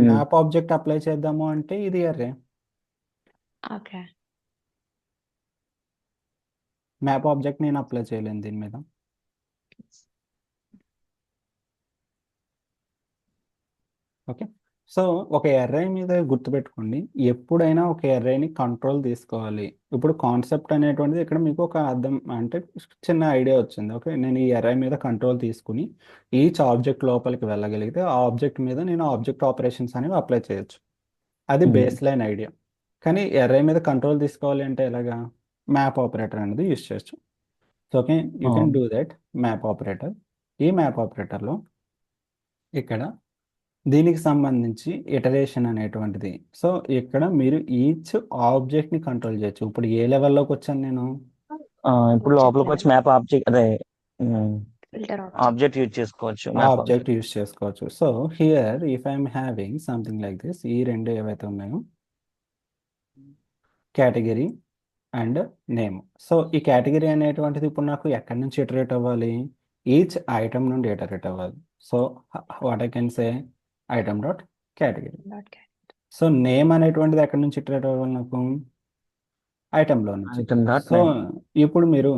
S1: Map object apply చేద్దాము అంటే ఇది ఎర్రే,
S3: Okay.
S1: మ్యాప్ ఆబ్జెక్ట్ నేను అప్లై చేయలేను దీని మీద. ఓకే, సో ఒక ఎర్రే మీద గుర్తుపెట్టుకోండి, ఎప్పుడైనా ఒక ఎర్రేని కంట్రోల్ తీసుకోవాలి. ఇప్పుడు కాన్సెప్ట్ అనేటువంటిది ఇక్కడ మీకు ఒక అర్థం అంటే చిన్న ఐడియా వచ్చింది. ఓకే, నేను ఈ ఎర్రే మీద కంట్రోల్ తీసుకుని ఈచ్ ఆబ్జెక్ట్ లోపలికి వెళ్ళగలిగితే ఆ ఆబ్జెక్ట్ మీద నేను ఆబ్జెక్ట్ ఆపరేషన్స్ అనేవి అప్లై చేయొచ్చు. అది బేస్ లైన్ ఐడియా. కానీ ఎర్రే మీద కంట్రోల్ తీసుకోవాలి అంటే ఎలాగా, మ్యాప్ ఆపరేటర్ అనేది యూస్ చేయొచ్చు. So okay, you can do that map operator. ఈ మ్యాప్ ఆపరేటర్లో ఇక్కడ దీనికి సంబంధించి ఇటరేషన్ అనేటువంటిది, సో ఇక్కడ మీరు ఈచ్ ఆబ్జెక్ట్ని కంట్రోల్ చేయొచ్చు. ఇప్పుడు ఏ లెవెల్లోకి వచ్చాను నేను,
S4: ఇప్పుడు లోపలికి వచ్చి మ్యాప్ ఆబ్జెక్ట్ అదే
S3: filter object.
S4: ఆబ్జెక్ట్ యూజ్ చేసుకోవచ్చు
S1: ఆ
S4: మ్యాప్
S1: ఆబ్జెక్ట్ యూస్ చేసుకోవచ్చు. So here if I'm having something like this, ఈ రెండు ఏవైతే ఉన్నాయో కేటగిరీ అండ్ నేమ్. సో ఈ కేటగిరీ అనేటువంటిది ఇప్పుడు నాకు ఎక్కడి నుంచి ఇటరేట్ అవ్వాలి? ఈచ్ ఐటమ్ నుండి ఇటరేట్ అవ్వాలి. So what I can say item dot category.
S3: Dot cat.
S1: So name అనేటువంటిది ఎక్కడి నుంచి ఇటరేట్ అవ్వాలి నాకు? ఐటెంలో నుంచి.
S4: ఐటమ్ డాట్
S1: సో ఇప్పుడు మీరు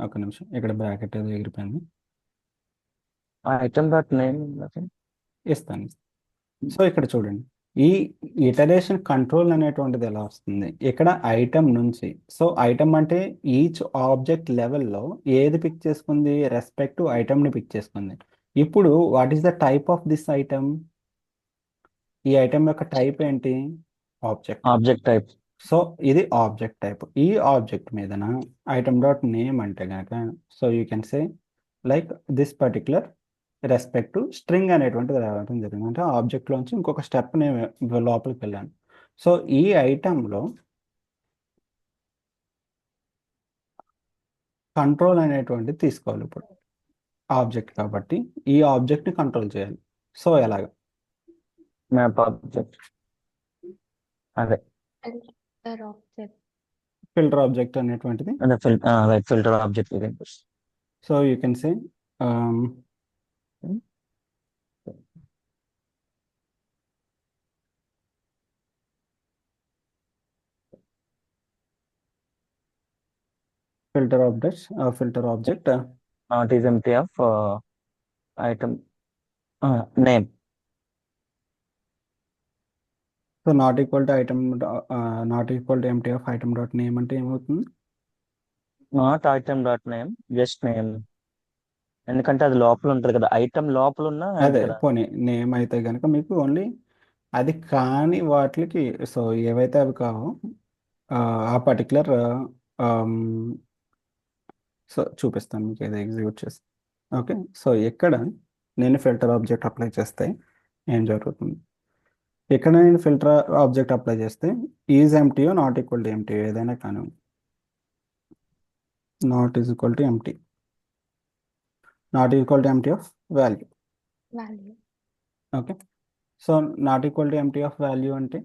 S1: ఒక నిమిషం, ఇక్కడ బ్రాకెట్ ఏదో ఎగిరిపోయింది,
S4: ఐటమ్ డాట్ నేమ్
S1: ఇస్తాను. సో ఇక్కడ చూడండి, ఈ ఇటరేషన్ కంట్రోల్ అనేటువంటిది ఎలా వస్తుంది? ఇక్కడ ఐటమ్ నుంచి. సో ఐటమ్ అంటే ఈచ్ ఆబ్జెక్ట్ లెవెల్లో ఏది పిక్ చేసుకుంది? రెస్పెక్ట్ ఐటమ్ని పిక్ చేసుకుంది. ఇప్పుడు what is the type of this item? ఈ ఐటమ్ యొక్క టైప్ ఏంటి?
S4: Object type.
S1: సో ఇది ఆబ్జెక్ట్ టైప్. ఈ ఆబ్జెక్ట్ మీదన ఐటమ్ డాట్ నేమ్ అంటే కనుక, so you can say like this particular respect to string అనేటువంటిది రావడం జరిగింది. అంటే ఆబ్జెక్ట్లోంచి ఇంకొక స్టెప్ నేను లోపలికి వెళ్ళాను. సో ఈ ఐటంలో కంట్రోల్ అనేటువంటిది తీసుకోవాలి. ఇప్పుడు ఆబ్జెక్ట్ కాబట్టి ఈ ఆబ్జెక్ట్ని కంట్రోల్ చేయాలి. సో ఎలాగ?
S4: మ్యాప్ ఆబ్జెక్ట్ అదే
S3: Filter object.
S1: ఫిల్టర్ ఆబ్జెక్ట్ అనేటువంటిది.
S4: అదే filter object.
S1: So you can say filter object
S4: not is empty of item name.
S1: So not equal to item, not equal to empty of item dot name అంటే ఏమవుతుంది?
S4: Not item dot name, just name. ఎందుకంటే అది లోపల ఉంటుంది కదా, item లోపల ఉన్న
S1: అదే పోనీ నేమ్ అయితే కనుక మీకు ఓన్లీ అది కాని వాటికి, సో ఏవైతే అవి కావో ఆ పర్టికులర్, సో చూపిస్తాను మీకు ఏదో ఎగ్జిక్యూట్ చేసి. ఓకే, సో ఇక్కడ నేను ఫిల్టర్ ఆబ్జెక్ట్ అప్లై చేస్తే ఏం జరుగుతుంది? ఇక్కడ నేను ఫిల్టర్ ఆబ్జెక్ట్ అప్లై చేస్తే ఈజ్ ఎంటీయో నాట్ ఈక్వల్ టు ఎంటీ ఏదైనా కానీ, not is equal to empty, not equal to empty of value.
S3: Value.
S1: Okay, so not equal to empty of value అంటే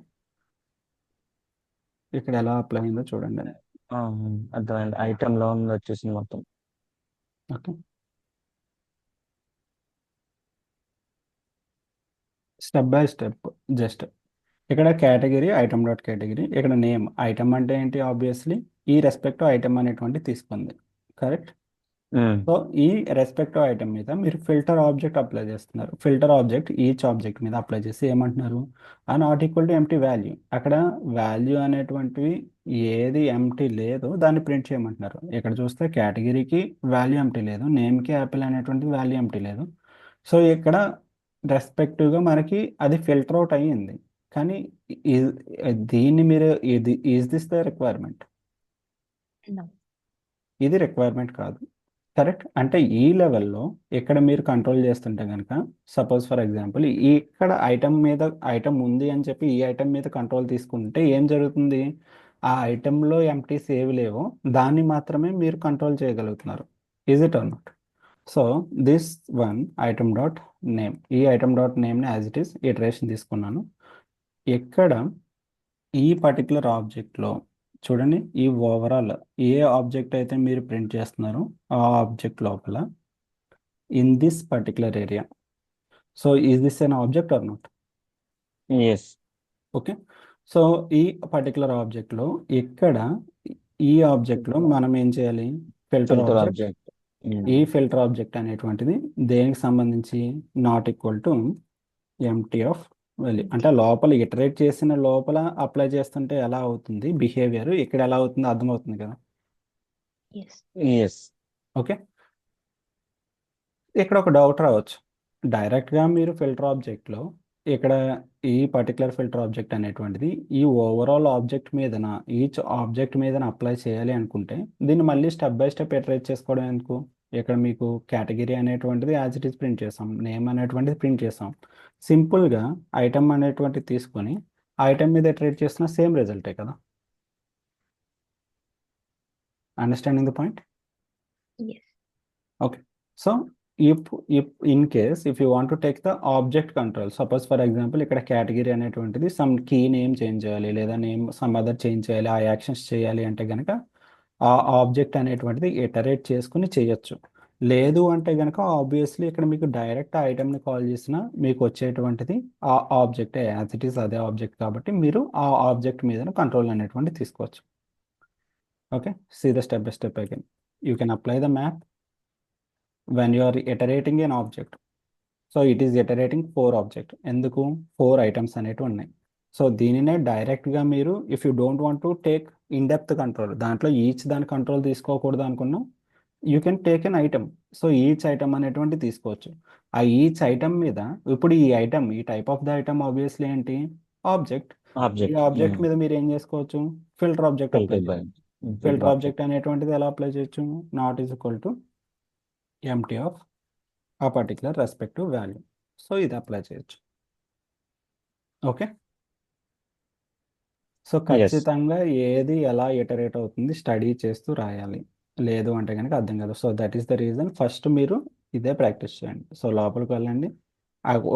S1: ఇక్కడ ఎలా అప్లై అయిందో చూడండి.
S4: అర్థమైంది. ఐటమ్ లో ఉంది వచ్చేసింది మొత్తం.
S1: Okay, step by step. Just ఇక్కడ కేటగిరీ ఐటమ్ డాట్ కేటగిరీ, ఇక్కడ నేమ్. ఐటమ్ అంటే ఏంటి? ఆబ్వియస్లీ ఈ రెస్పెక్టివ్ ఐటమ్ అనేటువంటి తీసుకుంది, కరెక్ట్? సో ఈ రెస్పెక్టివ్ ఐటమ్ మీద మీరు ఫిల్టర్ ఆబ్జెక్ట్ అప్లై చేస్తున్నారు. ఫిల్టర్ ఆబ్జెక్ట్ ఈచ్ ఆబ్జెక్ట్ మీద అప్లై చేసి ఏమంటున్నారు? ఆ not equal to empty value. అక్కడ వాల్యూ అనేటువంటివి ఏది ఎంటీ లేదో దాన్ని ప్రింట్ చేయమంటున్నారు. ఇక్కడ చూస్తే కేటగిరీకి వాల్యూ ఎంటీ లేదు, నేమ్కి యాపిల్ అనేటువంటి వాల్యూ ఎంటీ లేదు. సో ఇక్కడ రెస్పెక్టివ్గా మనకి అది ఫిల్టర్ అవుట్ అయ్యింది. కానీ దీన్ని మీరు is this the requirement?
S3: No.
S1: ఇది రిక్వైర్మెంట్ కాదు, కరెక్ట్? అంటే ఈ లెవెల్లో ఇక్కడ మీరు కంట్రోల్ చేస్తుంటే కనుక, సపోజ్ ఫర్ ఎగ్జాంపుల్ ఇక్కడ ఐటమ్ మీద ఐటమ్ ఉంది అని చెప్పి ఈ ఐటమ్ మీద కంట్రోల్ తీసుకుంటే ఏం జరుగుతుంది? ఆ ఐటెంలో ఎంటీస్ ఏవి లేవో దాన్ని మాత్రమే మీరు కంట్రోల్ చేయగలుగుతున్నారు. Is it or not? So this one item dot name, ఈ ఐటమ్ డాట్ నేమ్ని యాజ్ ఇట్ ఈస్ ఇటరేషన్ తీసుకున్నాను. ఇక్కడ ఈ పర్టికులర్ ఆబ్జెక్ట్లో చూడండి, ఈ ఓవరాల్ ఏ ఆబ్జెక్ట్ అయితే మీరు ప్రింట్ చేస్తున్నారో ఆ ఆబ్జెక్ట్ లోపల in this particular area, so is this an object or not?
S4: Yes.
S1: Okay, so ఈ పర్టికులర్ ఆబ్జెక్ట్లో ఇక్కడ ఈ ఆబ్జెక్ట్లో మనం ఏం చేయాలి? Filter object. ఈ ఫిల్టర్ ఆబ్జెక్ట్ అనేటువంటిది దేనికి సంబంధించి? Not equal to empty of value. అంటే లోపల ఇటరేట్ చేసిన లోపల అప్లై చేస్తుంటే ఎలా అవుతుంది బిహేవియర్, ఇక్కడ ఎలా అవుతుందో అర్థమవుతుంది కదా?
S3: Yes.
S4: ఎస్.
S1: ఓకే, ఇక్కడ ఒక డౌట్ రావచ్చు. డైరెక్ట్గా మీరు ఫిల్టర్ ఆబ్జెక్ట్లో ఇక్కడ ఈ పర్టికులర్ ఫిల్టర్ ఆబ్జెక్ట్ అనేటువంటిది ఈ ఓవరాల్ ఆబ్జెక్ట్ మీదన, ఈచ్ ఆబ్జెక్ట్ మీదన అప్లై చేయాలి అనుకుంటే దీన్ని మళ్ళీ స్టెప్ బై స్టెప్ ఇటరేట్ చేసుకోవడం ఎందుకు? ఇక్కడ మీకు కేటగిరీ అనేటువంటిది యాజ్ ఇట్ ఈస్ ప్రింట్ చేసాం, నేమ్ అనేటువంటిది ప్రింట్ చేసాం. సింపుల్గా ఐటమ్ అనేటువంటిది తీసుకొని ఐటమ్ మీద ఇటరేట్ చేసిన సేమ్ రిజల్టే కదా? Understanding the point?
S3: Yes.
S1: Okay. So if in case if you want to take the object control, suppose for example ఇక్కడ కేటగిరీ అనేటువంటిది సమ్ కీ నేమ్ చేంజ్ చేయాలి లేదా నేమ్ సమ్ అదర్ చేంజ్ చేయాలి, ఆ actions చేయాలి అంటే కనుక ఆ ఆబ్జెక్ట్ అనేటువంటిది ఇటరేట్ చేసుకుని చేయొచ్చు. లేదు అంటే కనుక ఆబ్వియస్లీ ఇక్కడ మీకు డైరెక్ట్ ఐటమ్ని కాల్ చేసినా మీకు వచ్చేటువంటిది ఆ ఆబ్జెక్ట్ యాజ్ ఇట్ ఈస్ అదే ఆబ్జెక్ట్ కాబట్టి మీరు ఆ ఆబ్జెక్ట్ మీద కంట్రోల్ అనేటువంటి తీసుకోవచ్చు. Okay, see the step by step again. You can apply the map when you are iterating an object. So it is iterating 4 object. ఎందుకు 4 ఐటమ్స్ అనేవి ఉన్నాయి. సో దీనినే డైరెక్ట్గా మీరు if you don't want to take in depth control, దాంట్లో each దాని control తీసుకోకూడదు అనుకున్నాం, you can take an item. So each item అనేటువంటి తీసుకోవచ్చు. ఆ ఈచ్ ఐటమ్ మీద ఇప్పుడు ఈ ఐటమ్ ఈ type of the item obviously ఏంటి ఆబ్జెక్ట్. ఈ
S4: ఆబ్జెక్ట్
S1: ఆబ్జెక్ట్ మీద మీరు ఏం చేసుకోవచ్చు ఫిల్టర్ ఆబ్జెక్ట్ అప్లై చేయొచ్చు. ఫిల్టర్ ఆబ్జెక్ట్ అనేటువంటిది ఎలా అప్లై చేయొచ్చు, not is equal to empty of ఆ పర్టికులర్ రెస్పెక్టివ్ వాల్యూ. సో ఇది అప్లై చేయొచ్చు. ఓకే, సో ఖచ్చితంగా ఏది ఎలా ఇటరేట్ అవుతుంది స్టడీ చేస్తూ రాయాలి, లేదు అంటే కనుక అర్థం కాదు. So that is the reason first మీరు ఇదే ప్రాక్టీస్ చేయండి. సో లోపలికి వెళ్ళండి,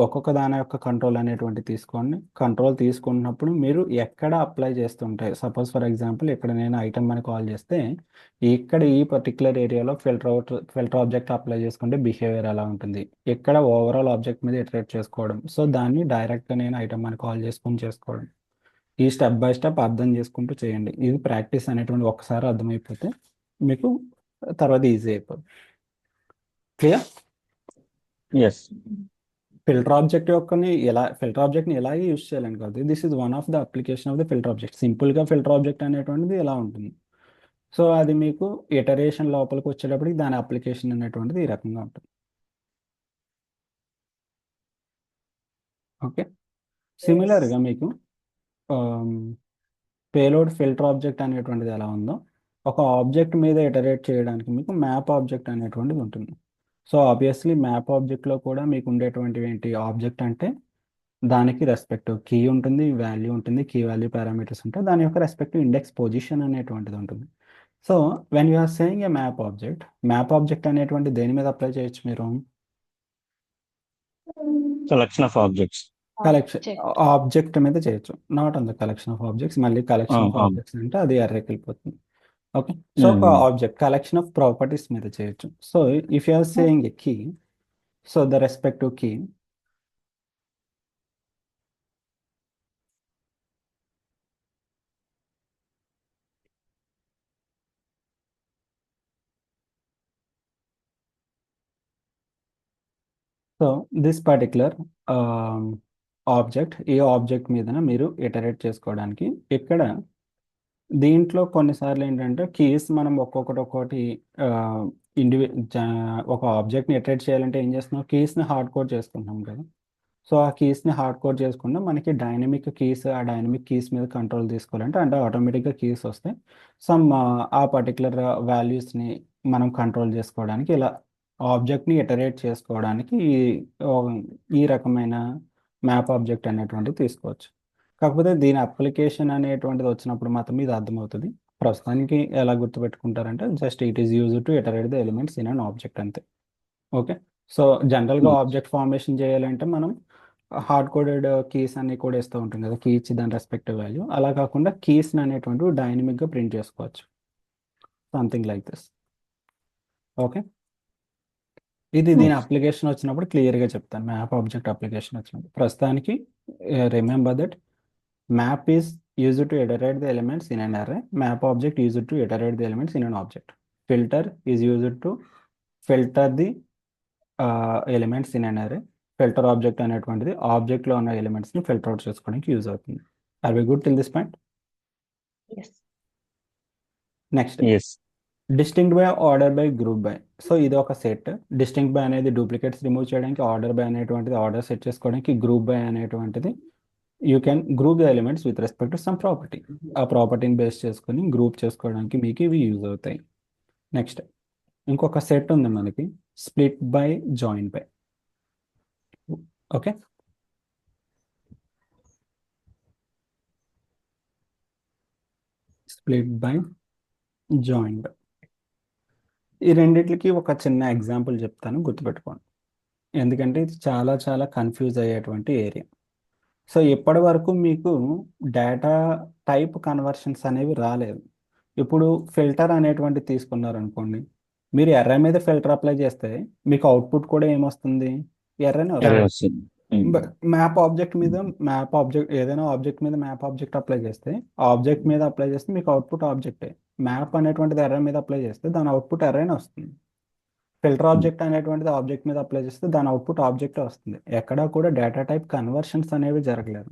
S1: ఒక్కొక్క దాని యొక్క కంట్రోల్ అనేటువంటి తీసుకోండి. కంట్రోల్ తీసుకున్నప్పుడు మీరు ఎక్కడ అప్లై చేస్తుంటాయి, సపోజ్ ఫర్ ఎగ్జాంపుల్ ఇక్కడ నేను ఐటమ్ అని కాల్ చేస్తే ఇక్కడ ఈ పర్టికులర్ ఏరియాలో ఫిల్టర్ ఆబ్జెక్ట్ అప్లై చేసుకుంటే బిహేవియర్ ఎలా ఉంటుంది, ఇక్కడ ఓవరాల్ ఆబ్జెక్ట్ మీద ఇటరేట్ చేసుకోవడం. సో దాన్ని డైరెక్ట్గా నేను ఐటమ్ అని కాల్ చేసుకుని చేసుకోవడం. ఈ స్టెప్ బై స్టెప్ అర్థం చేసుకుంటూ చేయండి. ఇది ప్రాక్టీస్ అనేటువంటి ఒక్కసారి అర్థమైపోతే మీకు తర్వాత ఈజీ అయిపోతుంది. క్లియర్?
S4: ఎస్.
S1: ఫిల్టర్ ఆబ్జెక్ట్ యొక్కని ఫిల్టర్ ఆబ్జెక్ట్ని ఎలాగే యూస్ చేయాలని కాదు, this is one of the application of the filter object. సింపుల్గా ఫిల్టర్ ఆబ్జెక్ట్ అనేటువంటిది ఎలా ఉంటుంది. సో అది మీకు ఇటరేషన్ లోపలికి వచ్చేటప్పటికి దాని అప్లికేషన్ అనేటువంటిది ఈ రకంగా ఉంటుంది. ఓకే, సిమిలర్గా మీకు పేలోడ్ ఫిల్టర్ ఆబ్జెక్ట్ అనేటువంటిది ఎలా ఉందో ఒక ఆబ్జెక్ట్ మీద ఇటరేట్ చేయడానికి మీకు మ్యాప్ ఆబ్జెక్ట్ అనేటువంటిది ఉంటుంది. సో ఆబ్వియస్లీ మ్యాప్ ఆబ్జెక్ట్లో కూడా మీకు ఉండేటువంటివి ఏంటి, ఆబ్జెక్ట్ అంటే దానికి రెస్పెక్టివ్ కీ ఉంటుంది, వాల్యూ ఉంటుంది, కీ వాల్యూ పారామీటర్స్ ఉంటాయి, దాని యొక్క రెస్పెక్టివ్ ఇండెక్స్ పొజిషన్ అనేటువంటిది ఉంటుంది. So when you are saying a map object అనేటువంటి దేని మీద అప్లై చేయొచ్చు మీరు,
S4: కలెక్షన్ ఆఫ్ ఆబ్జెక్ట్స్.
S1: ఆబ్జెక్ట్ మీద చేయొచ్చు, not on the collection of objects. మళ్ళీ కలెక్షన్ ఆఫ్ ఆబ్జెక్ట్స్ అంటే అది ఎర్రకి వెళ్ళిపోతుంది. ఓకే, సో ఒక ఆబ్జెక్ట్ కలెక్షన్ ఆఫ్ ప్రాపర్టీస్ మీద చేయొచ్చు. So if you are saying a key, so the respective key so this particular object, ఈ ఆబ్జెక్ట్ మీదన మీరు ఇటరేట్ చేసుకోవడానికి ఇక్కడ దీంట్లో కొన్నిసార్లు ఏంటంటే కీస్ మనం ఒక్కొక్కటి ఒక ఆబ్జెక్ట్ని ఇటరేట్ చేయాలంటే ఏం చేస్తున్నాం, కీస్ని హార్డ్ కోడ్ చేసుకుంటున్నాం కదా. సో ఆ కీస్ని హార్డ్ కోడ్ చేసుకుంటే మనకి డైనమిక్ కీస్, ఆ డైనమిక్ కీస్ మీద కంట్రోల్ తీసుకోవాలంటే అంటే ఆటోమేటిక్గా కీస్ వస్తాయి. సమ్ ఆ పర్టికులర్ వాల్యూస్ని మనం కంట్రోల్ చేసుకోవడానికి ఇలా ఆబ్జెక్ట్ని ఇటరేట్ చేసుకోవడానికి ఈ రకమైన మ్యాప్ ఆబ్జెక్ట్ అనేటువంటిది తీసుకోవచ్చు. కాకపోతే దీని అప్లికేషన్ అనేటువంటిది వచ్చినప్పుడు మాత్రం ఇది అర్థమవుతుంది. ప్రస్తుతానికి ఎలా గుర్తుపెట్టుకుంటారంటే just it is use to iterate the elements in an object అంతే. ఓకే, సో జనరల్గా ఆబ్జెక్ట్ ఫార్మేషన్ చేయాలంటే మనం హార్డ్ కోడెడ్ కీస్ అన్ని కూడా ఇస్తూ ఉంటాం కదా, కీ ఇచ్చి దాని రెస్పెక్టివ్ వాల్యూ. అలా కాకుండా కీస్ని అనేటువంటివి డైనమిక్గా ప్రింట్ చేసుకోవచ్చు, సంథింగ్ లైక్ దిస్. ఓకే, ఇది దీని అప్లికేషన్ వచ్చినప్పుడు క్లియర్గా చెప్తాను, మ్యాప్ ఆబ్జెక్ట్ అప్లికేషన్ వచ్చినప్పుడు. ప్రస్తుతానికి remember that map is used to iterate the elements in an array, map object used to iterate the elements in an object, filter is used to filter the elements in an array. Filter object అనేటువంటిది ఆబ్జెక్ట్లో ఉన్న ఎలిమెంట్స్ని filter out చేసుకోవడానికి use అవుతుంది. Are we good till this point? Next distinct by, order by, group by. So ఇది ఒక set. Distinct by అనేది duplicates remove చేయడానికి, ఆర్డర్ బై అనేటువంటిది ఆర్డర్ సెట్ చేసుకోవడానికి, గ్రూప్ బై అనేటువంటిది you can group the elements with respect to some property. ఆ ప్రాపర్టీని base చేసుకొని గ్రూప్ చేసుకోవడానికి మీకు ఇవి యూజ్ అవుతాయి. నెక్స్ట్ ఇంకొక సెట్ ఉంది మనకి, split by, join by. Okay, split by, join by. ఈ రెండిట్లకి ఒక చిన్న ఎగ్జాంపుల్ చెప్తాను, గుర్తుపెట్టుకోండి. ఎందుకంటే ఇది చాలా చాలా కన్ఫ్యూజ్ అయ్యేటువంటి ఏరియా. సో ఇప్పటి వరకు మీకు డేటా టైప్ కన్వర్షన్స్ అనేవి రాలేదు. ఇప్పుడు ఫిల్టర్ అనేటువంటి తీసుకున్నారనుకోండి, మీరు ఎర్ర మీద ఫిల్టర్ అప్లై చేస్తే మీకు అవుట్పుట్ కూడా ఏమొస్తుంది? ఎర్రనే
S4: అరే
S1: వస్తుంది.
S4: వస్తుంది.
S1: మ్యాప్ ఆబ్జెక్ట్ మీద మ్యాప్ ఆబ్జెక్ట్, ఏదైనా ఆబ్జెక్ట్ మీద మ్యాప్ ఆబ్జెక్ట్ అప్లై చేస్తే, ఆబ్జెక్ట్ మీద అప్లై చేస్తే మీకు అవుట్పుట్ ఆబ్జెక్టే. మ్యాప్ అనేటువంటిది ఎర్ర మీద అప్లై చేస్తే దాని అవుట్పుట్ ఎర్రనే వస్తుంది. ఫిల్టర్ ఆబ్జెక్ట్ అనేటువంటిది ఆబ్జెక్ట్ మీద అప్లై చేస్తే దాని అవుట్పుట్ ఆబ్జెక్టే వస్తుంది. ఎక్కడా కూడా డేటా టైప్ కన్వర్షన్స్ అనేవి జరగలేదు.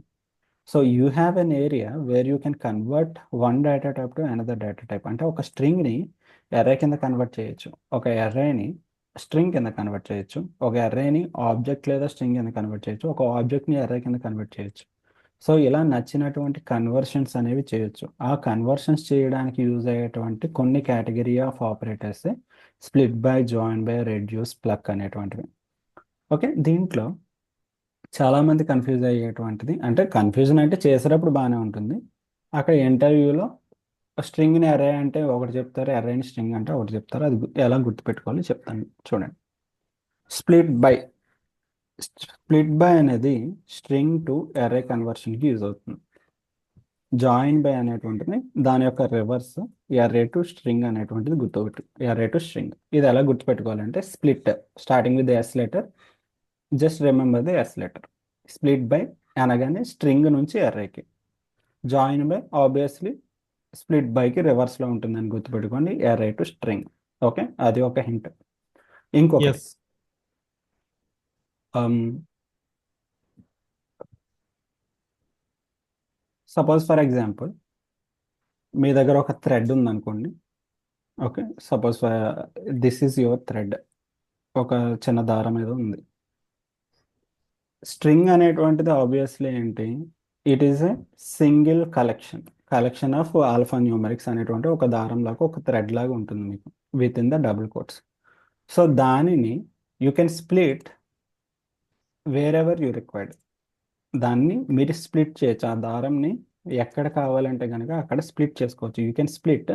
S1: So you have an area where you can convert one data type to another data type. అంటే ఒక స్ట్రింగ్ని ఎర్రే కింద కన్వర్ట్ చేయొచ్చు, ఒక ఎర్రేని స్ట్రింగ్ కింద కన్వర్ట్ చేయొచ్చు, ఒక ఎర్రేని ఆబ్జెక్ట్ లేదా స్ట్రింగ్ కింద కన్వర్ట్ చేయొచ్చు, ఒక ఆబ్జెక్ట్ని ఎర్రే కింద కన్వర్ట్ చేయొచ్చు. సో ఇలా నచ్చినటువంటి కన్వర్షన్స్ అనేవి చేయొచ్చు. ఆ కన్వర్షన్స్ చేయడానికి యూజ్ అయ్యేటువంటి కొన్ని category of operators split by, join by, reduce, plug అనేటువంటివి. ఓకే, దీంట్లో చాలామంది కన్ఫ్యూజ్ అయ్యేటువంటిది, అంటే కన్ఫ్యూజన్ అంటే చేసేటప్పుడు బాగానే ఉంటుంది, అక్కడ ఇంటర్వ్యూలో స్ట్రింగ్ని అర్రే అంటే ఒకటి చెప్తారు, అర్రేని స్ట్రింగ్ అంటే ఒకటి చెప్తారు. అది ఎలా గుర్తుపెట్టుకోవాలో చెప్తాను చూడండి. స్ప్లిట్ బై అనేది స్ట్రింగ్ టు అర్రే కన్వర్షన్కి యూజ్ అవుతుంది. జాయిన్ బై అనేటువంటిది దాని యొక్క రివర్స్ ఎర్రే టు స్ట్రింగ్ అనేటువంటిది గుర్తుపెట్టు. ఎర్రే టు స్ట్రింగ్ ఇది ఎలా గుర్తుపెట్టుకోవాలంటే, split starting with S letter, just remember the S letter. Split by అనగానే స్ట్రింగ్ నుంచి ఎర్రేకి, జాయిన్ బై ఆబ్వియస్లీ స్ప్లిట్ బైకి రివర్స్లో ఉంటుందని గుర్తుపెట్టుకోండి, ఎర్రే టు స్ట్రింగ్. ఓకే, అది ఒక హింట్. ఇంకొకటి,
S2: ఎస్
S1: సపోజ్ ఫర్ ఎగ్జాంపుల్ మీ దగ్గర ఒక థ్రెడ్ ఉందనుకోండి. Okay, suppose this is your thread, ఒక చిన్న దారం ఏదో ఉంది. స్ట్రింగ్ అనేటువంటిది ఆబ్వియస్లీ ఏంటి, it is a single collection of alpha numerics అనేటువంటి ఒక దారం లాగా, ఒక థ్రెడ్ లాగా ఉంటుంది మీకు within the double quotes. So దానిని you can split wherever you required. దాన్ని మీరు స్ప్లిట్ చేయొచ్చు, ఆ దారంని ఎక్కడ కావాలంటే కనుక అక్కడ స్ప్లిట్ చేసుకోవచ్చు. You can split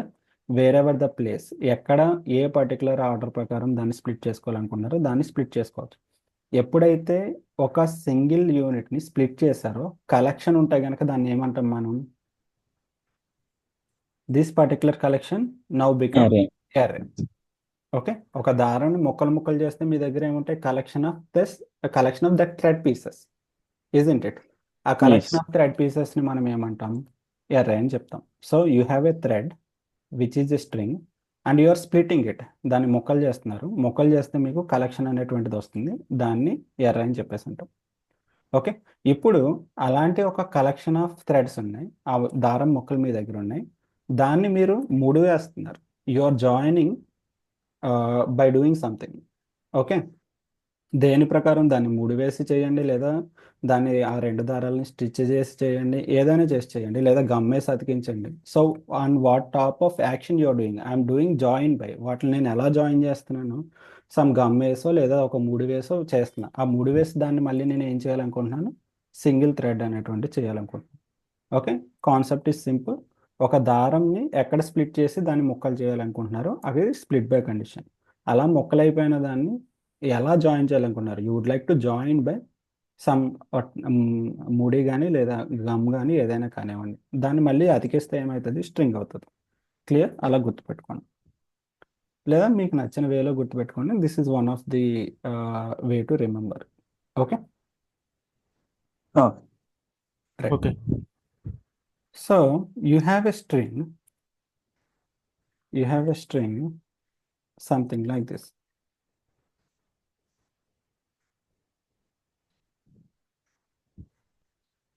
S1: wear ever the place, ఎక్కడ ఏ పర్టికులర్ ఆర్డర్ ప్రకారం దాన్ని స్ప్లిట్ చేసుకోవాలనుకున్నారో దాన్ని స్ప్లిట్ చేసుకోవచ్చు. ఎప్పుడైతే ఒక సింగిల్ యూనిట్ని స్ప్లిట్ చేశారో, కలెక్షన్ ఉంటే కనుక దాన్ని ఏమంటాం మనం? This particular collection now become
S4: array
S1: array. Okay, ఒక దారాన్ని ముక్కలు ముక్కలు చేస్తే మీ దగ్గర ఏముంటాయి? Collection of that thread pieces, isn't it? ఆ కలెక్షన్
S4: yes.
S1: ఆఫ్ థ్రెడ్ పీసెస్ని మనం ఏమంటాం? ఎర్రే అని చెప్తాం. So you have a thread which is a string and you are splitting it. దాన్ని ముక్కలు చేస్తున్నారు, ముక్కలు చేస్తే మీకు కలెక్షన్ అనేటువంటిది వస్తుంది, దాన్ని ఎర్రే అని చెప్పేసి అంటాం. ఓకే, ఇప్పుడు అలాంటి ఒక కలెక్షన్ ఆఫ్ థ్రెడ్స్ ఉన్నాయి, ఆ దారం ముక్కలు మీ దగ్గర ఉన్నాయి, దాన్ని మీరు ముడి వేస్తున్నారు. You are joining by doing something. Okay, దేని ప్రకారం? దాన్ని ముడి వేసి చేయండి, లేదా దాన్ని ఆ రెండు దారాలని స్టిచ్ చేసి చేయండి, ఏదైనా చేసి చేయండి, లేదా గమ్మేసి అతికించండి. So on what top of action you're doing? I'm doing join by. వాటిని నేను ఎలా జాయిన్ చేస్తున్నాను? సమ్ గమ్ వేసో లేదా ఒక ముడి వేసో చేస్తున్నా. ఆ ముడి వేసి దాన్ని మళ్ళీ నేను ఏం చేయాలనుకుంటున్నాను? సింగిల్ థ్రెడ్ అనేటువంటి చేయాలనుకుంటున్నాను. Okay, concept is simple. ఒక దారంని ఎక్కడ స్ప్లిట్ చేసి దాన్ని ముక్కలు చేయాలనుకుంటున్నారో అది స్ప్లిట్ బై కండిషన్. అలా ముక్కలైపోయిన దాన్ని ఎలా జాయిన్ చేయాలనుకున్నారు? You would like to join by some ముడి కానీ లేదా గమ్ కానీ ఏదైనా కానివ్వండి, దాన్ని మళ్ళీ అతికిస్తే ఏమవుతుంది? స్ట్రింగ్ అవుతుంది. క్లియర్? అలా గుర్తుపెట్టుకోండి, లేదా మీకు నచ్చిన వేలో గుర్తుపెట్టుకోండి. This is one of the way to remember. Okay,
S4: Oh,
S1: right.
S2: Okay
S1: so you have a string something like this.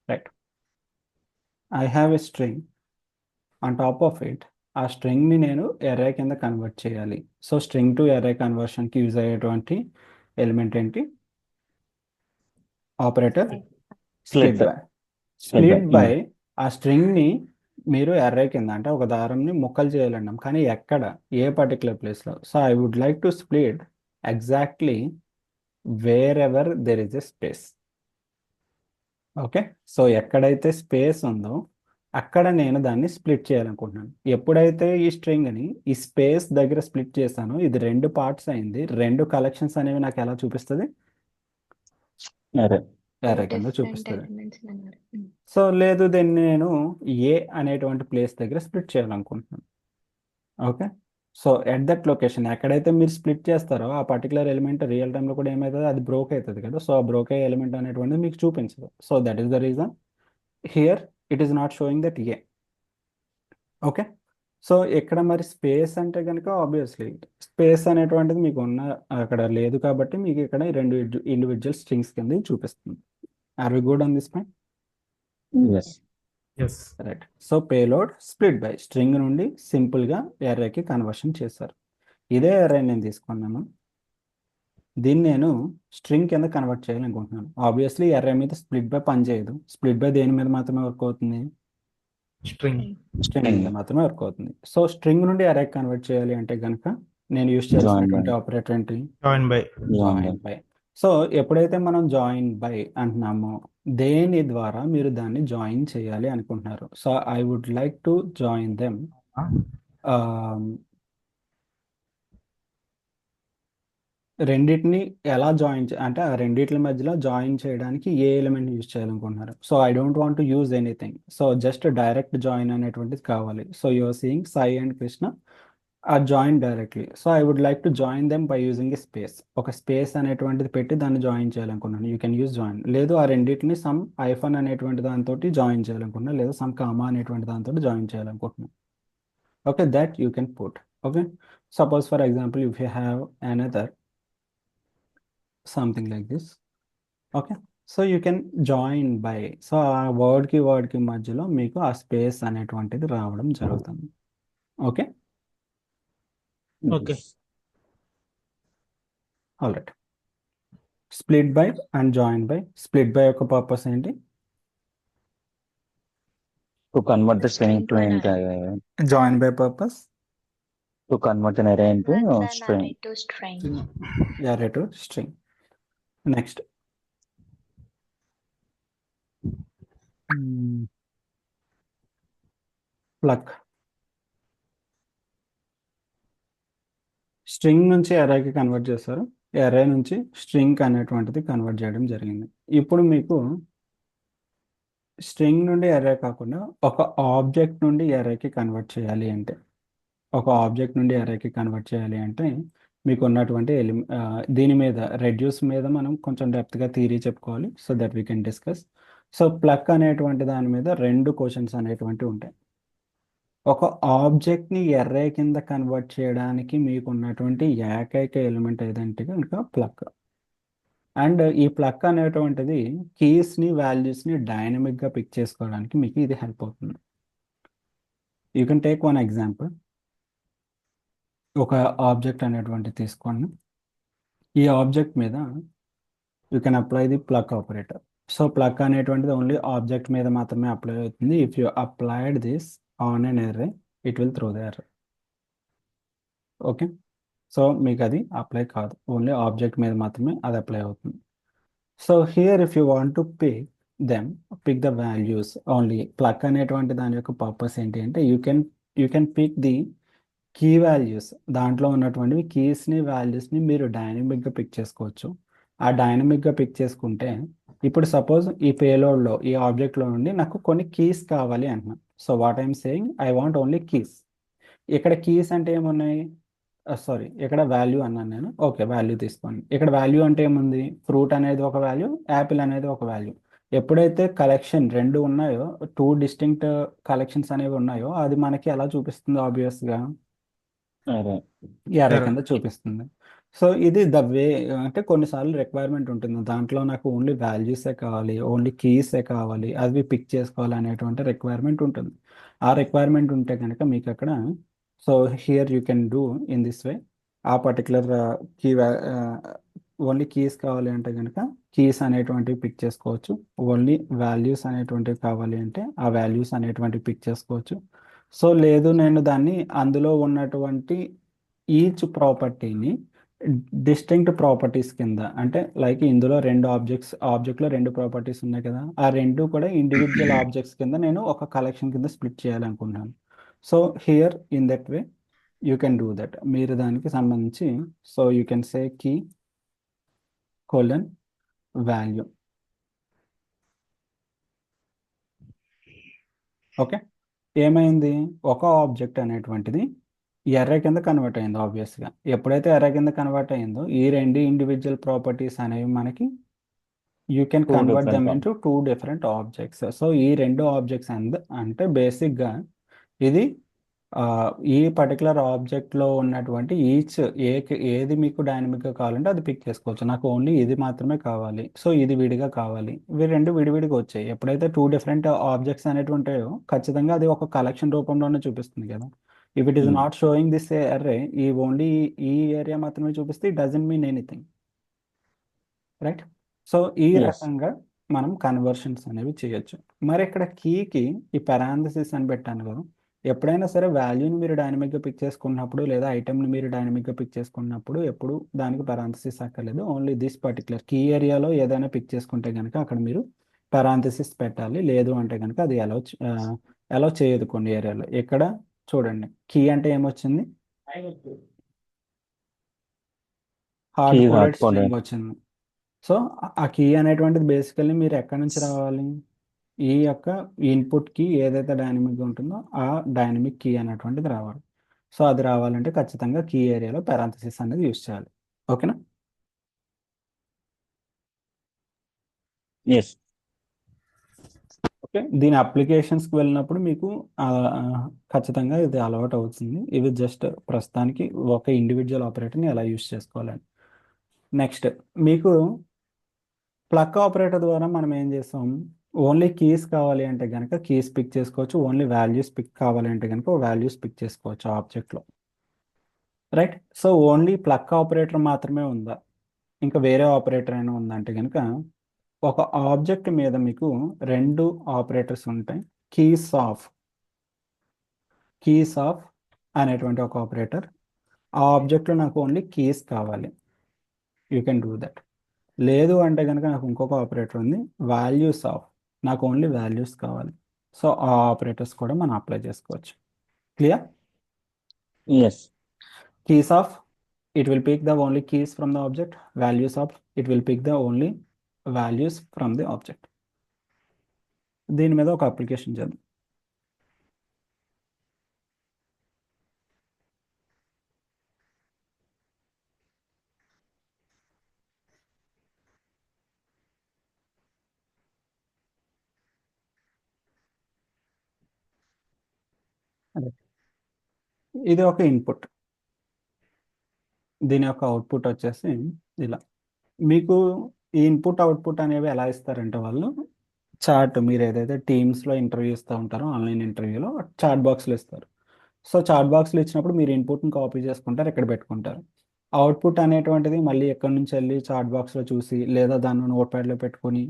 S1: Right, I have a string. On top of it, ఆ స్ట్రింగ్ని నేను ఎర్రే కింద కన్వర్ట్ చేయాలి. So string to array కన్వర్షన్కి use అయ్యేటువంటి element ఏంటి? Operator
S4: split
S1: split
S4: by.
S1: By.
S4: Split by.
S1: Split by ఆ స్ట్రింగ్ని మీరు ఎర్రే కింద, అంటే ఒక దారంని ముక్కలు చేయాలన్నాం, కానీ ఎక్కడ, ఏ పర్టికులర్ ప్లేస్లో? So I would like to split exactly wherever there is a space. Okay, so ఎక్కడైతే స్పేస్ ఉందో అక్కడ నేను దాన్ని స్ప్లిట్ చేయాలనుకుంటున్నాను. ఎప్పుడైతే ఈ స్ట్రింగ్ని ఈ స్పేస్ దగ్గర స్ప్లిట్ చేస్తానో ఇది 2 పార్ట్స్ అయింది. 2 కలెక్షన్స్ అనేవి నాకు ఎలా చూపిస్తుంది?
S4: అరే
S1: ఎర్రే కింద
S3: డిఫరెంట్
S1: చూపిస్తుంది.
S3: ఎలిమెంట్స్ అన్నారు.
S1: సో లేదు దీన్ని నేను ఏ అనేటువంటి ప్లేస్ దగ్గర స్ప్లిట్ చేయాలనుకుంటున్నాను. Okay, so at that location ఎక్కడైతే మీరు స్ప్లిట్ చేస్తారో ఆ పర్టికులర్ ఎలిమెంట్ రియల్ టైంలో కూడా ఏమవుతుంది, అది బ్రోక్ అవుతుంది కదా. సో ఆ బ్రోక్ అయ్యే ఎలిమెంట్ అనేటువంటిది మీకు చూపించదు. So that is the reason here it is not showing that A. Okay, so ఇక్కడ మరి స్పేస్ అంటే కనుక ఆబ్వియస్లీ స్పేస్ అనేటువంటిది మీకు ఉన్న అక్కడ లేదు కాబట్టి మీకు ఇక్కడ 2 ఇండివిజువల్ స్ట్రింగ్స్ కింద చూపిస్తుంది. Are we good on this point?
S4: Yes
S2: yes
S1: right. So payload split by string నుండి సింపుల్గా ఎర్రేకి కన్వర్షన్ చేశారు. ఇదే ఎర్రే నేను తీసుకున్నాను, దీన్ని నేను స్ట్రింగ్ కింద కన్వర్ట్ చేయాలనుకుంటున్నాను. ఆబ్వియస్లీ ఎర్రే మీద స్ప్లిట్ బై పని చేయదు. స్ప్లిట్ బై దేని మీద మాత్రమే వర్క్ అవుతుంది?
S2: స్ట్రింగ్
S1: స్ట్రింగ్ మీద మాత్రమే వర్క్ అవుతుంది. సో స్ట్రింగ్ నుండి ఎర్రే కన్వర్ట్ చేయాలి అంటే కనుక నేను యూజ్ చేయాల్సినటువంటి ఆపరేటర్ ఏంటి?
S2: Join by.
S1: Join by. So ఎప్పుడైతే మనం జాయిన్ బై అంటున్నామో దేని ద్వారా మీరు దాన్ని జాయిన్ చేయాలి అనుకుంటున్నారు. So I would like to join them. రెండింటిని ఎలా జాయిన్ అంటే ఆ రెండిట్ల మధ్యలో జాయిన్ చేయడానికి ఏ ఎలిమెంట్ యూజ్ చేయాలనుకుంటున్నారు. So I don't want to use anything. So just direct join అనేటువంటిది కావాలి. So your seeing Sai and Krishna are join directly. So I would like to join them by using a space. ఒక space అనేటువంటిది పెట్టి దాన్ని join చేయాలనుకున్నాను. You can use join. లేదు ఆ రెండింటిని సమ్ ఐఫన్ అనేటువంటి దాంతో జాయిన్ చేయాలనుకున్నా, లేదా సమ్ కామా అనేటువంటి దాంతో జాయిన్ చేయాలనుకుంటున్నాను. Okay, that you can put. Okay, suppose for example if you have another something like this. Okay, so you can join by. So ఆ వర్డ్కి మధ్యలో మీకు ఆ స్పేస్ అనేటువంటిది రావడం జరుగుతుంది. Okay,
S2: okay
S1: all right. Split by and join by. Split by యొక్క purpose ఏంటి?
S4: To convert the string to
S1: join by purpose
S4: to convert an array into
S3: Converts an
S4: string.
S3: array to string.
S1: array to string. Next plug. String నుంచి అరేకి convert చేస్తారు. అరే నుంచి string అనేటువంటిది convert చేయడం జరిగింది. ఇప్పుడు మీకు స్ట్రింగ్ నుండి అరే కాకుండా ఒక ఆబ్జెక్ట్ నుండి అరేకి కన్వర్ట్ చేయాలి అంటే, మీకు ఉన్నటువంటి దీని మీద రెడ్యూస్ మీద మనం కొంచెం డెప్త్గా థియరీ చెప్పుకోవాలి. So that we can discuss. So plug అనేటువంటి దాని మీద 2 క్వశ్చన్స్ అనేటువంటివి ఉంటాయి. ఒక ఆబ్జెక్ట్ని ఎర్రే కింద కన్వర్ట్ చేయడానికి మీకు ఉన్నటువంటి ఏకైక ఎలిమెంట్ ఏదంటే కనుక ప్లగ్. అండ్ ఈ ప్లగ్ అనేటువంటిది కీస్ని వాల్యూస్ని డైనమిక్గా పిక్ చేసుకోవడానికి మీకు ఇది హెల్ప్ అవుతుంది. You can take one example. ఒక ఆబ్జెక్ట్ అనేటువంటి తీసుకోండి. ఈ ఆబ్జెక్ట్ మీద you can apply the plug operator. So plug అనేటువంటిది ఓన్లీ ఆబ్జెక్ట్ మీద మాత్రమే అప్లై అవుతుంది. If you applied this on an array it will throw the array. Okay, so మీకు అది అప్లై కాదు, ఓన్లీ ఆబ్జెక్ట్ మీద మాత్రమే అది అప్లై అవుతుంది. So here if you want to pick the values only. Plug అనేటువంటి దాని యొక్క పర్పస్ ఏంటి అంటే you can pick the key values. దాంట్లో ఉన్నటువంటివి కీస్ని వాల్యూస్ని మీరు డైనమిక్గా పిక్ చేసుకోవచ్చు. ఆ డైనమిక్గా పిక్ చేసుకుంటే ఇప్పుడు సపోజ్ ఈ పేలోడ్లో ఈ ఆబ్జెక్ట్లో నుండి నాకు కొన్ని కీస్ కావాలి అంటున్నాను. So what I'm saying I want only keys. ఇక్కడ కీస్ అంటే ఏమున్నాయి? సారీ, ఇక్కడ వాల్యూ అన్నాను నేను. ఓకే, వాల్యూ తీసుకోండి. ఇక్కడ వాల్యూ అంటే ఏముంది? ఫ్రూట్ అనేది ఒక వాల్యూ, యాపిల్ అనేది ఒక వాల్యూ. ఎప్పుడైతే కలెక్షన్ 2 ఉన్నాయో, 2 డిస్టింక్ట్ కలెక్షన్స్ అనేవి ఉన్నాయో, అది మనకి ఎలా చూపిస్తుంది? ఆబ్వియస్గా ఎర్రే కింద చూపిస్తుంది. సో ఇది ద వే. అంటే కొన్నిసార్లు రిక్వైర్మెంట్ ఉంటుంది, దాంట్లో నాకు ఓన్లీ వాల్యూసే కావాలి, ఓన్లీ కీసే కావాలి, అవి పిక్ చేసుకోవాలి అనేటువంటి రిక్వైర్మెంట్ ఉంటుంది. ఆ రిక్వైర్మెంట్ ఉంటే కనుక మీకు అక్కడ so here you can do in this way. ఆ పర్టికులర్ కీ ఓన్లీ కీస్ కావాలి అంటే కనుక కీస్ అనేటువంటివి పిక్ చేసుకోవచ్చు. ఓన్లీ వాల్యూస్ అనేటువంటివి కావాలి అంటే ఆ వాల్యూస్ అనేటువంటివి పిక్ చేసుకోవచ్చు. సో లేదు నేను దాన్ని అందులో ఉన్నటువంటి ఈచ్ ప్రాపర్టీని డిస్టింక్ట్ ప్రాపర్టీస్ కింద, అంటే లైక్ ఇందులో రెండు ఆబ్జెక్ట్లో రెండు ప్రాపర్టీస్ ఉన్నాయి కదా, ఆ రెండు కూడా ఇండివిజువల్ ఆబ్జెక్ట్స్ కింద నేను ఒక కలెక్షన్ కింద స్ప్లిట్ చేయాలనుకున్నాను. So here in that way you can do that. మీరు దానికి సంబంధించి so you can say key colon value. Okay, ఏమైంది, ఒక ఆబ్జెక్ట్ అనేటువంటిది ఎర్ర కింద కన్వర్ట్ అయింది. ఆబ్వియస్గా ఎప్పుడైతే ఎర్ర కింద కన్వర్ట్ అయిందో ఈ రెండు ఇండివిజువల్ ప్రాపర్టీస్ అనేవి మనకి you can
S4: Two
S1: convert
S4: different
S1: them
S4: ones.
S1: Into two different objects. So ఈ రెండు ఆబ్జెక్ట్స్ అంటే బేసిక్గా ఇది ఈ పర్టికులర్ ఆబ్జెక్ట్లో ఉన్నటువంటి ఏది మీకు డైనమిక్గా కావాలంటే అది పిక్ చేసుకోవచ్చు. నాకు ఓన్లీ ఇది మాత్రమే కావాలి, సో ఇది విడిగా కావాలి, ఇవి రెండు విడివిడిగా వచ్చాయి. ఎప్పుడైతే టూ డిఫరెంట్ ఆబ్జెక్ట్స్ అనేవి ఉంటాయో ఖచ్చితంగా అది ఒక కలెక్షన్ రూపంలోనే చూపిస్తుంది కదా. If it is not showing this array, ఈ ఓన్లీ ఈ ఏరియా మాత్రమే చూపిస్తే it doesn't mean anything, right. So ఈ
S4: Yes.
S1: రకంగా మనం కన్వర్షన్స్ అనేవి చేయొచ్చు. మరి ఇక్కడ కీకి ఈ పారాంథసిస్ అని పెట్టాను కదా, ఎప్పుడైనా సరే వాల్యూని మీరు డైనమిక్గా పిక్ చేసుకున్నప్పుడు లేదా ఐటమ్ని మీరు డైనమిక్గా పిక్ చేసుకున్నప్పుడు ఎప్పుడు దానికి పారాంథసిస్ అక్కర్లేదు. ఓన్లీ దిస్ పర్టికులర్ కీ ఏరియాలో ఏదైనా పిక్ చేసుకుంటే కనుక అక్కడ మీరు పారాంథసిస్ పెట్టాలి. లేదు అంటే కనుక అది అలౌ చేయదు కొన్ని ఏరియాలో. ఇక్కడ చూడండి, కీ అంటే ఏమొచ్చింది, hard
S4: Key
S1: coded
S4: hard-coded.
S1: String వచ్చింది. సో ఆ కీ అనేటువంటిది బేసికల్లీ మీరు ఎక్కడి నుంచి రావాలి, ఈ యొక్క ఇన్పుట్ కీ ఏదైతే డైనమిక్గా ఉంటుందో ఆ డైనమిక్ కీ అనేటువంటిది రావాలి. సో అది రావాలంటే ఖచ్చితంగా కీ ఏరియాలో పారాంథసిస్ అనేది యూస్ చేయాలి. ఓకేనా?
S4: Yes.
S1: ఓకే, దీని అప్లికేషన్స్కి వెళ్ళినప్పుడు మీకు ఖచ్చితంగా ఇది అలవాటు అవుతుంది. ఇది జస్ట్ ప్రస్తుతానికి ఒక ఇండివిజువల్ ఆపరేటర్ని ఎలా యూస్ చేసుకోవాలని. నెక్స్ట్ మీకు ప్లగ్ ఆపరేటర్ ద్వారా మనం ఏం చేస్తాం, ఓన్లీ కీస్ కావాలి అంటే కనుక కీస్ పిక్ చేసుకోవచ్చు, ఓన్లీ వాల్యూస్ పిక్ కావాలి అంటే కనుక వాల్యూస్ పిక్ చేసుకోవచ్చు ఆబ్జెక్ట్లో, right. So only plug operator మాత్రమే ఉందా, ఇంకా వేరే ఆపరేటర్ అయినా ఉందా అంటే కనుక ఒక ఆబ్జెక్ట్ మీద మీకు రెండు ఆపరేటర్స్ ఉంటాయి. కీస్ ఆఫ్ అనేటువంటి ఒక ఆపరేటర్, ఆ ఆబ్జెక్ట్లో నాకు ఓన్లీ కీస్ కావాలి, యూ కెన్ డూ దట్. లేదు అంటే కనుక నాకు ఇంకొక ఆపరేటర్ ఉంది, వాల్యూస్ ఆఫ్, నాకు ఓన్లీ వాల్యూస్ కావాలి. సో ఆ ఆపరేటర్స్ కూడా మనం అప్లై చేసుకోవచ్చు. Clear?
S4: Yes.
S1: Keys of, it will pick the only keys from the object. Values of, it will pick the only values from the object. దీని మీద ఒక application చేద్దాం. ఇది ఒక ఇన్పుట్, దీని యొక్క అవుట్పుట్ వచ్చేసి ఇలా. మీకు ఈ ఇన్పుట్ అవుట్పుట్ అనేవి ఎలా ఇస్తారంటే వాళ్ళు చార్ట్, మీరు ఏదైతే టీమ్స్లో ఇంటర్వ్యూ ఇస్తూ ఉంటారో ఆన్లైన్ ఇంటర్వ్యూలో చాట్ బాక్స్లో ఇస్తారు. సో చాట్ బాక్స్లో ఇచ్చినప్పుడు మీరు ఇన్పుట్ని కాపీ చేసుకుంటారు, ఇక్కడ పెట్టుకుంటారు. అవుట్పుట్ అనేటువంటిది మళ్ళీ ఎక్కడి నుంచి వెళ్ళి చాట్ బాక్స్లో చూసి లేదా దాన్ని నోట్ ప్యాడ్లో పెట్టుకొని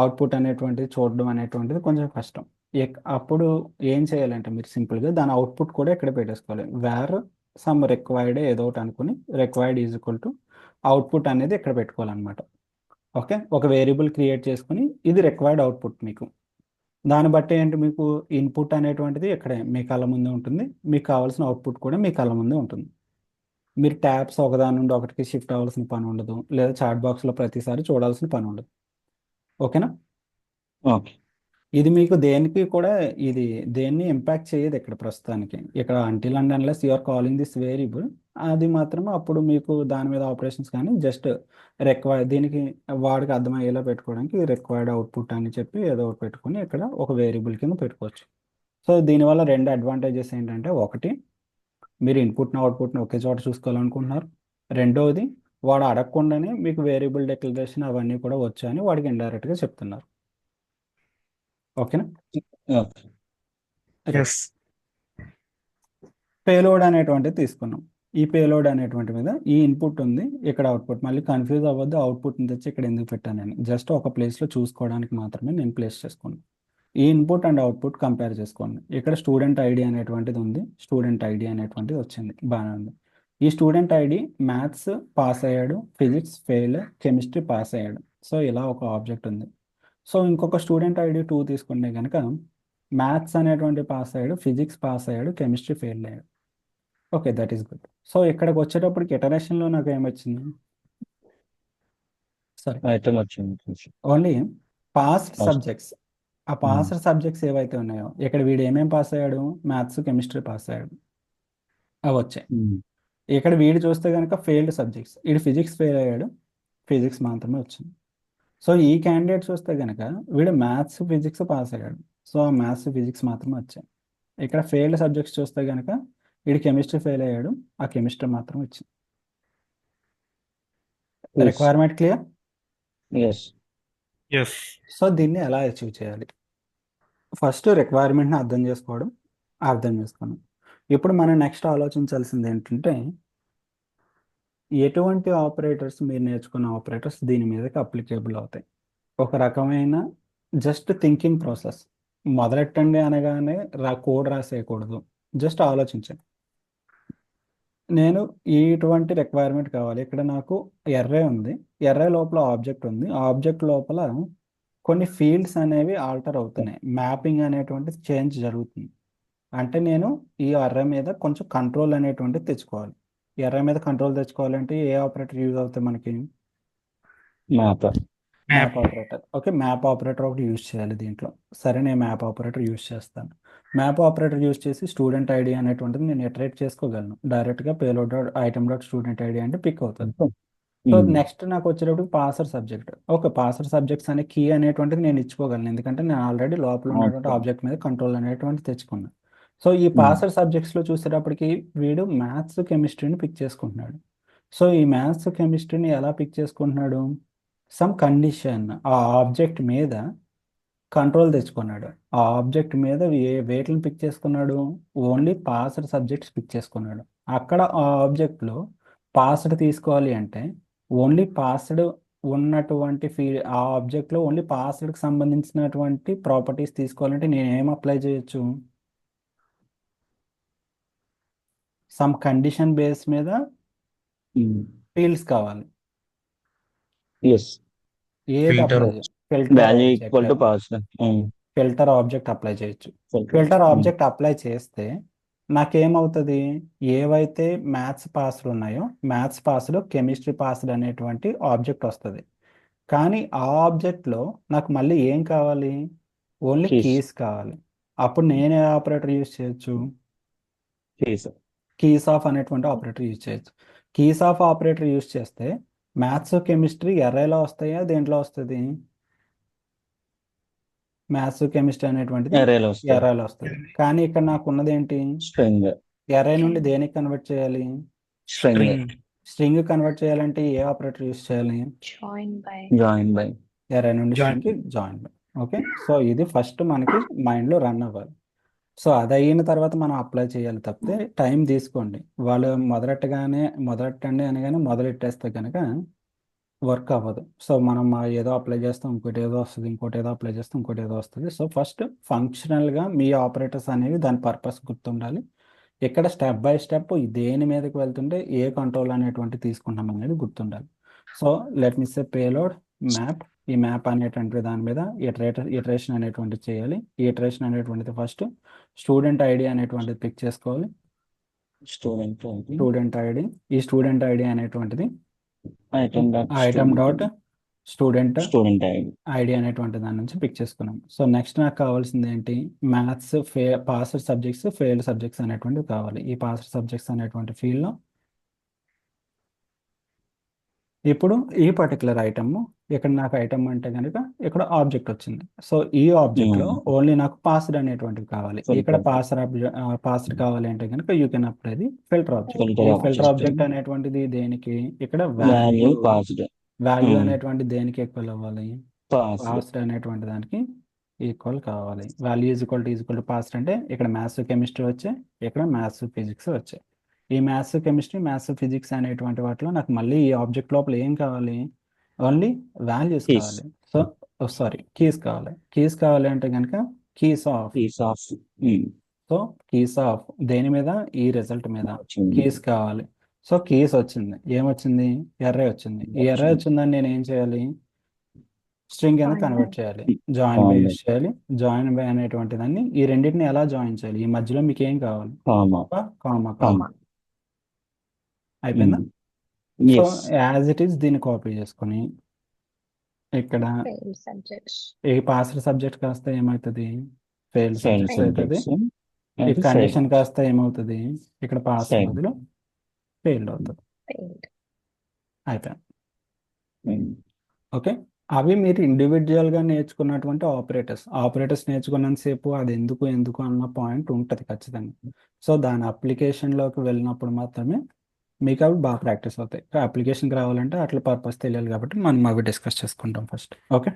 S1: అవుట్పుట్ అనేటువంటిది చూడడం అనేటువంటిది కొంచెం కష్టం. అప్పుడు ఏం చేయాలంటే మీరు సింపుల్గా దాని అవుట్పుట్ కూడా ఇక్కడ పెట్టేసుకోవాలి. వేర్ సమ్ రిక్వైర్డ్ ఏదో ఒకటి అనుకుని required is equal to output అనేది ఇక్కడ పెట్టుకోవాలన్నమాట. ఓకే, ఒక వేరియబుల్ క్రియేట్ చేసుకుని ఇది రిక్వైర్డ్ అవుట్పుట్ మీకు, దాన్ని బట్టి ఏంటి మీకు ఇన్పుట్ అనేటువంటిది ఇక్కడే మీ కళ్ళ ముందే ఉంటుంది, మీకు కావాల్సిన అవుట్పుట్ కూడా మీ కళ్ళ ముందే ఉంటుంది. మీరు ట్యాబ్స్ ఒకదాని నుండి ఒకటికి షిఫ్ట్ అవ్వాల్సిన పని ఉండదు, లేదా చాట్ బాక్స్లో ప్రతిసారి చూడాల్సిన పని ఉండదు. ఓకేనా?
S4: Okay.
S1: ఇది మీకు దేనికి కూడా ఇది దేన్ని ఇంపాక్ట్ చేయదు ఇక్కడ ప్రస్తుతానికి. ఇక్కడ until and unless you are calling this variable, అది మాత్రమే అప్పుడు మీకు దాని మీద ఆపరేషన్స్ కానీ జస్ట్ దీనికి వాడికి అర్థమయ్యేలా పెట్టుకోవడానికి రిక్వైర్డ్ అవుట్పుట్ అని చెప్పి ఏదో ఒకటి పెట్టుకొని ఇక్కడ ఒక వేరియబుల్ కింద పెట్టుకోవచ్చు. సో దీనివల్ల రెండు అడ్వాంటేజెస్ ఏంటంటే, ఒకటి మీరు ఇన్పుట్ని అవుట్పుట్ని ఒకే చోట చూసుకోవాలనుకుంటున్నారు, రెండవది వాడు అడగకుండానే మీకు వేరియబుల్ డిక్లరేషన్ అవన్నీ కూడా వచ్చాయని వాడికి ఇండైరెక్ట్గా చెప్తున్నారు. ఓకేనా?
S4: Okay.
S2: Yes.
S1: పేలోడ్ అనేటువంటిది తీసుకున్నాం. ఈ పేలోడ్ అనేటువంటి మీద ఈ ఇన్పుట్ ఉంది, ఇక్కడ అవుట్పుట్. మళ్ళీ కన్ఫ్యూజ్ అవ్వద్దు అవుట్పుట్ని తెచ్చి ఇక్కడ ఎందుకు పెట్టానని, జస్ట్ ఒక ప్లేస్లో చూసుకోవడానికి మాత్రమే నేను ప్లేస్ చేసుకున్నాను. ఈ ఇన్పుట్ అండ్ అవుట్పుట్ కంపేర్ చేసుకోండి. ఇక్కడ స్టూడెంట్ ఐడి అనేటువంటిది ఉంది, స్టూడెంట్ ఐడి అనేటువంటిది వచ్చింది, బాగానే ఉంది. ఈ స్టూడెంట్ ఐడి మ్యాథ్స్ పాస్ అయ్యాడు, ఫిజిక్స్ ఫెయిల్, కెమిస్ట్రీ పాస్ అయ్యాడు. సో ఇలా ఒక ఆబ్జెక్ట్ ఉంది. సో ఇంకొక స్టూడెంట్ ఐడి 2 తీసుకుంటే కనుక మ్యాథ్స్ అనేటువంటి పాస్ అయ్యాడు, ఫిజిక్స్ పాస్ అయ్యాడు, కెమిస్ట్రీ ఫెయిల్ అయ్యాడు. Okay, that is good. So ఇక్కడికి వచ్చేటప్పటికి ఇటరేషన్లో నాకు ఏమొచ్చింది? సరే,
S4: ఐటమ్ వచ్చింది.
S1: Only passed
S4: Passed.
S1: సబ్జెక్ట్స్. ఆ పాస్డ్ సబ్జెక్ట్స్ ఏవైతే ఉన్నాయో, ఇక్కడ వీడు ఏమేం పాస్ అయ్యాడు? మ్యాథ్స్, కెమిస్ట్రీ పాస్ అయ్యాడు, అవి వచ్చాయి. ఇక్కడ వీడు చూస్తే కనుక ఫెయిల్డ్ సబ్జెక్ట్స్, వీడు ఫిజిక్స్ ఫెయిల్ అయ్యాడు, ఫిజిక్స్ మాత్రమే వచ్చింది. సో ఈ క్యాండిడేట్ చూస్తే కనుక వీడు మ్యాథ్స్, ఫిజిక్స్ పాస్ అయ్యాడు, సో ఆ మ్యాథ్స్, ఫిజిక్స్ మాత్రమే వచ్చాయి. ఇక్కడ ఫెయిల్డ్ సబ్జెక్ట్స్ చూస్తే కనుక వీడు కెమిస్ట్రీ ఫెయిల్ అయ్యాడు, ఆ కెమిస్ట్రీ మాత్రం వచ్చింది.
S4: Yes.
S1: Requirement clear?
S4: Yes.
S2: Yes.
S1: So దీన్ని ఎలా అచీవ్ చేయాలి? ఫస్ట్ రిక్వైర్మెంట్ని అర్థం చేసుకోవడం. ఇప్పుడు మనం నెక్స్ట్ ఆలోచించాల్సింది ఏంటంటే, ఎటువంటి ఆపరేటర్స్, మీరు నేర్చుకున్న ఆపరేటర్స్ దీని మీదకి అప్లికేబుల్ అవుతాయి. ఒక రకమైన జస్ట్ థింకింగ్ ప్రాసెస్. మొదలెట్టండి అనగానే కోడ్ రాసేయకూడదు, జస్ట్ ఆలోచించండి. నేను ఇటువంటి రిక్వైర్మెంట్ కావాలి. ఇక్కడ నాకు ఎర్రే ఉంది, ఎర్రే లోపల ఆబ్జెక్ట్ ఉంది, ఆ ఆబ్జెక్ట్ లోపల కొన్ని ఫీల్డ్స్ అనేవి ఆల్టర్ అవుతున్నాయి, మ్యాపింగ్ అనేటువంటిది చేంజ్ జరుగుతుంది. అంటే నేను ఈ ఎర్రే మీద కొంచెం కంట్రోల్ అనేటువంటిది తెచ్చుకోవాలి. ఎర్రే మీద కంట్రోల్ తెచ్చుకోవాలంటే ఏ ఆపరేటర్ యూజ్ అవుతాయి మనకి?
S4: Map.
S1: Map operator. Okay, map operator ఒకటి యూజ్ చేయాలి దీంట్లో. సరే, నేను మ్యాప్ ఆపరేటర్ యూజ్ చేస్తాను. మ్యాప్ ఆపరేటర్ యూజ్ చేసి స్టూడెంట్ ఐడి అనేటువంటిది నేను ఇటరేట్ చేసుకోగలను. డైరెక్ట్గా payload dot item dot student ID అంటే పిక్ అవుతుంది. సో నెక్స్ట్ నాకు వచ్చేటప్పుడు passer subject. Okay, passer subjects అనే కీ అనేటువంటిది నేను ఇచ్చుకోగలను, ఎందుకంటే నేను ఆల్రెడీ లోపల ఉన్నటువంటి ఆబ్జెక్ట్ మీద కంట్రోల్ అనేటువంటి తెచ్చుకున్నాను. సో ఈ పాసర్ సబ్జెక్ట్స్లో చూసేటప్పటికి వీడు మ్యాథ్స్, కెమిస్ట్రీని పిక్ చేసుకుంటున్నాడు. సో ఈ మ్యాథ్స్, కెమిస్ట్రీని ఎలా పిక్ చేసుకుంటున్నాడు? సమ్ కండిషన్ ఆ ఆబ్జెక్ట్ మీద కంట్రోల్ తెచ్చుకున్నాడు. ఆ ఆబ్జెక్ట్ మీద వేటిని పిక్ చేసుకున్నాడు? ఓన్లీ పాస్డ్ సబ్జెక్ట్స్ పిక్ చేసుకున్నాడు. అక్కడ ఆ ఆబ్జెక్ట్లో పాస్డ్ తీసుకోవాలి అంటే ఓన్లీ పాస్డ్ ఉన్నటువంటి ఆ ఆబ్జెక్ట్లో ఓన్లీ పాస్డ్కి సంబంధించినటువంటి ప్రాపర్టీస్ తీసుకోవాలంటే నేను ఏం అప్లై చేయొచ్చు? సమ్ కండిషన్ బేస్ మీద ఫీల్డ్స్ కావాలి.
S4: Yes.
S1: ఏది
S2: Filter.
S1: అప్లై చేయొచ్చు? Filter
S4: Value equal to
S1: object.
S4: passed.
S1: Filter object apply చేయొచ్చు.
S4: Filter.
S1: ఫిల్టర్ ఆబ్జెక్ట్ అప్లై చేస్తే నాకేమవుతుంది? ఏవైతే మ్యాథ్స్ పాస్డ్ ఉన్నాయో మ్యాథ్స్ పాస్డ్, కెమిస్ట్రీ పాస్డ్ అనేటువంటి ఆబ్జెక్ట్ వస్తుంది. కానీ ఆ ఆబ్జెక్ట్లో నాకు మళ్ళీ ఏం కావాలి? Only
S4: Keys.
S1: కీస్ కావాలి. అప్పుడు నేనే ఆపరేటర్ యూజ్ చేయొచ్చు?
S4: Yes.
S1: కీస్ ఆఫ్ అనేటువంటి ఆపరేటర్ యూజ్ చేయొచ్చు. కీస్ ఆఫ్ ఆపరేటర్ యూజ్ చేస్తే మ్యాథ్స్, కెమిస్ట్రీ ఎర్రేలో వస్తాయా, దేంట్లో వస్తుంది? మ్యాథ్స్, కెమిస్ట్రీ అనేటువంటిది
S4: Array లో వస్తుంది.
S1: ఎర్రేలో వస్తుంది. కానీ ఇక్కడ నాకు ఉన్నది ఏంటి?
S4: String.
S1: ఎర్రే నుండి దేనికి కన్వర్ట్ చేయాలి?
S4: String.
S1: స్ట్రింగ్ కన్వర్ట్ చేయాలంటే ఏ ఆపరేటర్ యూజ్ చేయాలి?
S3: Join by.
S4: Join by.
S1: Array నుండి
S2: Join.
S1: స్ట్రింగ్కి జాయిన్ బై. ఓకే, సో ఇది ఫస్ట్ మనకి మైండ్లో రన్ అవ్వాలి. సో అది అయిన తర్వాత మనం అప్లై చేయాలి తప్పితే టైం తీసుకోండి. వాళ్ళు మొదలెట్టండి అనగానే మొదలెట్టేస్తే కనుక వర్క్ అవ్వదు. సో మనం ఏదో అప్లై చేస్తాం, ఇంకోటి ఏదో వస్తుంది, ఇంకోటి ఏదో అప్లై చేస్తాం, ఇంకోటి ఏదో వస్తుంది. సో ఫస్ట్ ఫంక్షనల్గా మీ ఆపరేటర్స్ అనేవి దాని పర్పస్ గుర్తుండాలి. ఇక్కడ స్టెప్ బై స్టెప్ దేని మీదకి వెళ్తుంటే ఏ కంట్రోల్ అనేటువంటి తీసుకుంటాం అనేది గుర్తుండాలి. సో లెట్ మీ సే పేలోడ్ మ్యాప్. ఈ మ్యాప్ అనేటువంటి దాని మీద ఇటరేషన్ అనేటువంటిది చేయాలి. ఈ ఇటరేషన్ అనేటువంటిది ఫస్ట్ స్టూడెంట్ ఐడి అనేటువంటిది పిక్ చేసుకోవాలి.
S4: Student ID.
S1: Student ID. ఈ స్టూడెంట్ ఐడి అనేటువంటిది
S4: Item dot
S1: item
S4: student
S1: dot student
S4: Student ID.
S1: ID అనేటువంటి దాని నుంచి పిక్ చేసుకున్నాం. సో నెక్స్ట్ నాకు కావాల్సింది ఏంటి? Maths passed subjects, failed subjects అనేటువంటివి కావాలి. ఈ పాస్డ్ సబ్జెక్ట్స్ అనేటువంటి ఫీల్డ్లో ఇప్పుడు ఈ పర్టికులర్ ఐటమ్, ఇక్కడ నాకు ఐటమ్ అంటే కనుక ఇక్కడ ఆబ్జెక్ట్ వచ్చింది. సో ఈ ఆబ్జెక్ట్లో ఓన్లీ నాకు పాస్డ్ అనేటువంటివి కావాలి. ఇక్కడ పాస్డ్ కావాలి అంటే కనుక you can apply the filter object.
S4: Filter
S1: ఈ ఫిల్టర్
S4: object.
S1: ఆబ్జెక్ట్ అనేటువంటిది దేనికి? ఇక్కడ
S4: Value passed.
S1: వాల్యూ అనేటువంటి దేనికి ఈక్వల్ అవ్వాలి?
S4: Passed.
S1: పాస్డ్ అనేటువంటి దానికి ఈక్వల్ కావాలి. Value is equal to passed అంటే ఇక్కడ మ్యాథ్స్, కెమిస్ట్రీ వచ్చాయి, ఇక్కడ మ్యాథ్స్, ఫిజిక్స్ వచ్చాయి. ఈ మ్యాథ్స్, కెమిస్ట్రీ, మ్యాథ్స్, ఫిజిక్స్ అనేటువంటి వాటిలో నాకు మళ్ళీ ఈ ఆబ్జెక్ట్ లోపల ఏం కావాలి? Only values
S4: Keys.
S1: కావాలి. సో సారీ, కీస్ కావాలి. కీస్ కావాలి అంటే కనుక keys of.
S4: Piece of.
S1: So keys of దేని మీద? ఈ రిజల్ట్ మీద
S4: Watching.
S1: కీస్ కావాలి. సో కీస్ వచ్చింది, ఏమొచ్చింది, ఎర్రే వచ్చింది. ఈ ఎర్రే వచ్చిందని నేను ఏం చేయాలి, స్ట్రింగ్ కింద
S3: Join
S1: కన్వర్ట్
S3: by.
S1: చేయాలి, జాయిన్ బై యూస్ చేయాలి. జాయిన్ బై అనేటువంటి దాన్ని ఈ రెండింటిని ఎలా జాయిన్ చేయాలి, ఈ మధ్యలో మీకు ఏం కావాలి,
S4: కామా
S1: కామా కావాలి.
S4: కామా.
S1: అయిపోయిందా? So
S4: yes
S1: as it is దీన్ని కాపీ చేసుకొని ఇక్కడ
S3: Fail subjects.
S1: ఈ పాస్డ్ సబ్జెక్ట్ కాస్త ఏమవుతుంది, ఫెయిల్
S4: ఫెయిల్
S1: సబ్జెక్ట్ అవుతుంది.
S4: సబ్జెక్ట్స్
S1: ఈ
S4: అది ఫెయిల్
S1: కండిషన్ కాస్త ఏమవుతుంది, ఇక్కడ పాస్
S4: ఫెయిల్.
S1: బదులు ఫెయిల్డ్ అవుతుంది.
S3: Failed.
S1: అయిపోయింది. ఓకే, అవి మీరు ఇండివిజువల్గా నేర్చుకున్నటువంటి ఆపరేటర్స్ నేర్చుకున్నంతసేపు అది ఎందుకు అన్న పాయింట్ ఉంటుంది ఖచ్చితంగా. సో దాని అప్లికేషన్లోకి వెళ్ళినప్పుడు మాత్రమే మీకు అవి బాగా ప్రాక్టీస్ అవుతాయి. అప్లికేషన్కి రావాలంటే అట్లా పర్పస్ తెలియాలి కాబట్టి మనం అవి డిస్కస్ చేసుకుంటాం first. Okay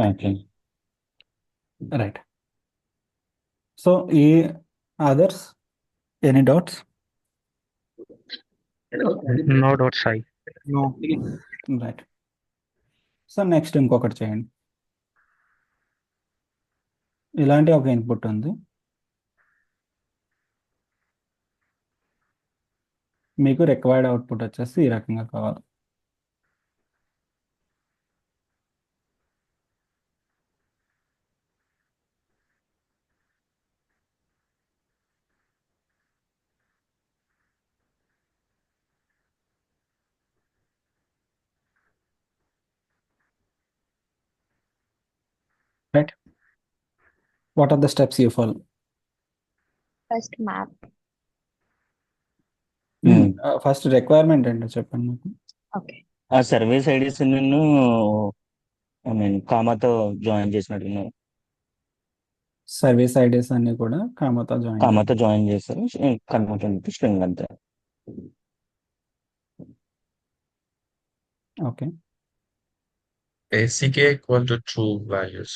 S4: okay.
S1: Right. So ఈ others any doubts?
S5: No doubts, Sai.
S2: No.
S1: Right. So next ఇంకొకటి చేయండి. ఇలాంటి ఒక ఇన్పుట్ ఉంది, మీకు రిక్వైర్డ్ అవుట్పుట్ వచ్చేసి ఈ రకంగా కావాలి. Right. What are the steps you follow?
S3: First map.
S1: First requirement ఏంటో చెప్పండి నాకు.
S3: Okay.
S4: ఆ సర్వీస్ ఐడీస్ నేను ఐ మీన్ కామాతో జాయిన్ చేసినట్టున్నాను.
S1: సర్వీస్ ఐడీస్ అన్ని కూడా కామాతో
S4: కామాతో
S1: జాయిన్.
S4: జాయిన్ చేస్తారు, కన్వర్ట్ స్ట్రింగ్ అంతే.
S1: Okay.
S5: Basic equal to true values.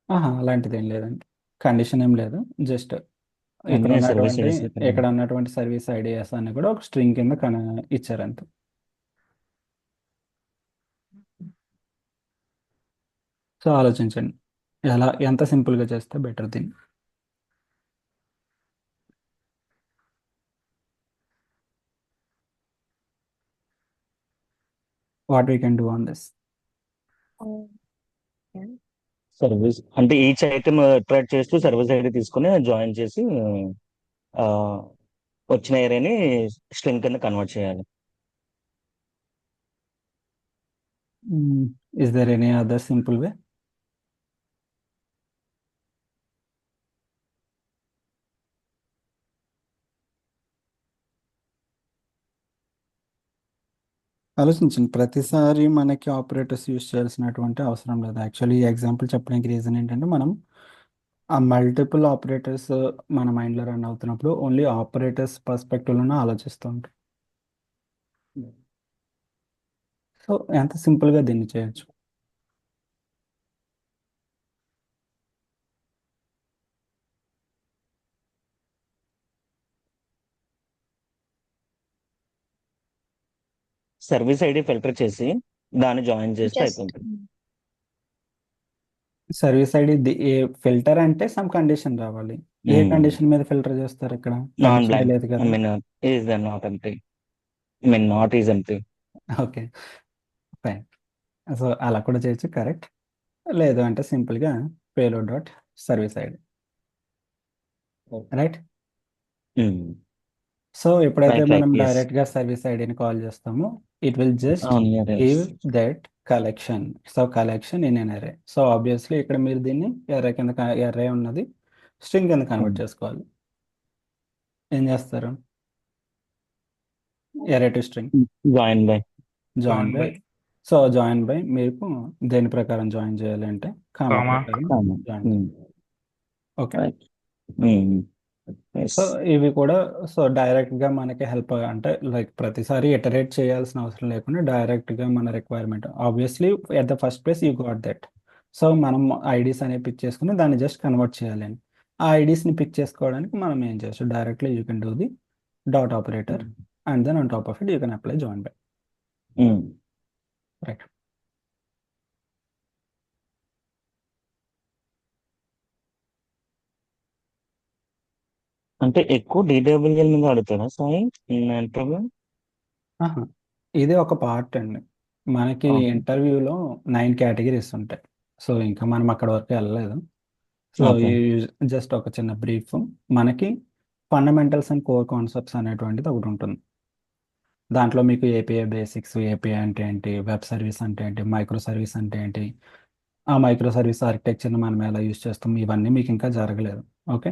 S1: అలాంటిది ఏం లేదండి, కండిషన్ ఏం లేదు. జస్ట్ ఇక్కడ
S4: అన్ని సర్వీస్
S1: ఉన్నటువంటి
S4: ఐడీస్
S1: ఇక్కడ ఉన్నటువంటి సర్వీస్ ఐడియాస్ అన్ని కూడా ఒక స్ట్రింగ్ కింద ఇచ్చారంత. సో ఆలోచించండి ఎంత సింపుల్గా చేస్తే బెటర్ దీన్ని. What we can do on this?
S3: Yeah.
S4: Service అంటే ఈచ్ ఐటమ్ ట్రాక్ చేస్తూ సర్వీస్ ఐడి తీసుకుని జాయిన్ చేసి ఆ, వచ్చిన ఏరియాని స్ట్రింగ్ కింద కన్వర్ట్ చేయాలి.
S1: Is there any other simple way? ఆలోచించండి. ప్రతిసారి మనకి ఆపరేటర్స్ యూస్ చేయాల్సినటువంటి అవసరం లేదు. యాక్చువల్లీ ఈ ఎగ్జాంపుల్ చెప్పడానికి రీజన్ ఏంటంటే మనం ఆ మల్టిపుల్ ఆపరేటర్స్ మన మైండ్లో రన్ అవుతున్నప్పుడు ఓన్లీ ఆపరేటర్స్ పర్స్పెక్టివ్లోనే ఆలోచిస్తూ ఉంటాం. సో ఎంత సింపుల్గా దీన్ని చేయొచ్చు.
S4: సర్వీస్ ఐడి ఫిల్టర్ చేసి దాన్ని జాయిన్ చేస్తే
S3: Just
S4: అయిపోతుంది.
S1: సర్వీస్ ఐడి ఫిల్టర్ అంటే సమ్ కండిషన్ రావాలి. ఏ కండిషన్ మీద ఫిల్టర్ చేస్తారు? ఇక్కడ
S4: నాన్
S1: కండిషన్
S4: బ్లాంక్
S1: లేదు
S4: ఐ
S1: కదా.
S4: Mean is not empty, I mean not is empty.
S1: Okay fine. So అలా కూడా చేయొచ్చు, కరెక్ట్. లేదు అంటే సింపుల్గా payload dot service ID. Right. So ఎప్పుడైతే
S4: Right,
S1: మనం
S4: yes.
S1: డైరెక్ట్గా సర్వీస్ ఐడిని కాల్ చేస్తామో it will just give that collection. So collection in an array. So obviously ఇక్కడ మీరు దీన్ని ఎర్రే కింద ఎర్రే ఉన్నది స్ట్రింగ్ కింద కన్వర్ట్ చేసుకోవాలి. ఏం చేస్తారు? Array to string
S4: join by
S1: join by. So join by మీకు దేని ప్రకారం జాయిన్ చేయాలి అంటే కామా
S2: Comma.
S1: ప్రకారం జాయిన్. ఓకే.
S4: Yes.
S1: సో ఇవి కూడా సో డైరెక్ట్గా మనకి హెల్ప్ అంటే లైక్ ప్రతిసారి ఇటరేట్ చేయాల్సిన అవసరం లేకుండా డైరెక్ట్గా మన requirement obviously at the first place you got that. So మనం ఐడీస్ అనేవి పిక్ చేసుకుని దాన్ని జస్ట్ కన్వర్ట్ చేయాలని. ఆ ఐడీస్ని పిక్ చేసుకోవడానికి మనం ఏం చేయొచ్చు, directly you can do the dot operator and then on top of it you can apply join by. Right.
S4: అంటే ఎక్కువ DWL మీద అడుగుతారా సాయి ఇంటర్వ్యూ?
S1: ఆహా. ఇది ఒక పార్ట్ అండి. మనకి
S4: ఓకే.
S1: ఇంటర్వ్యూలో 9 కేటగిరీస్ ఉంటాయి. సో ఇంకా మనం అక్కడ వరకు వెళ్ళలేదు. So
S4: okay.
S1: జస్ట్ ఒక చిన్న బ్రీఫ్. మనకి ఫండమెంటల్స్ అండ్ కోర్ కాన్సెప్ట్స్ అనేటువంటిది ఒకటి ఉంటుంది. దాంట్లో మీకు ఏపీఐ బేసిక్స్, ఏపీఐ అంటే ఏంటి, వెబ్ సర్వీస్ అంటే ఏంటి, మైక్రో సర్వీస్ అంటే ఏంటి, ఆ మైక్రో సర్వీస్ ఆర్కిటెక్చర్ని మనం ఎలా యూజ్ చేస్తాం, ఇవన్నీ మీకు ఇంకా జరగలేదు. ఓకే,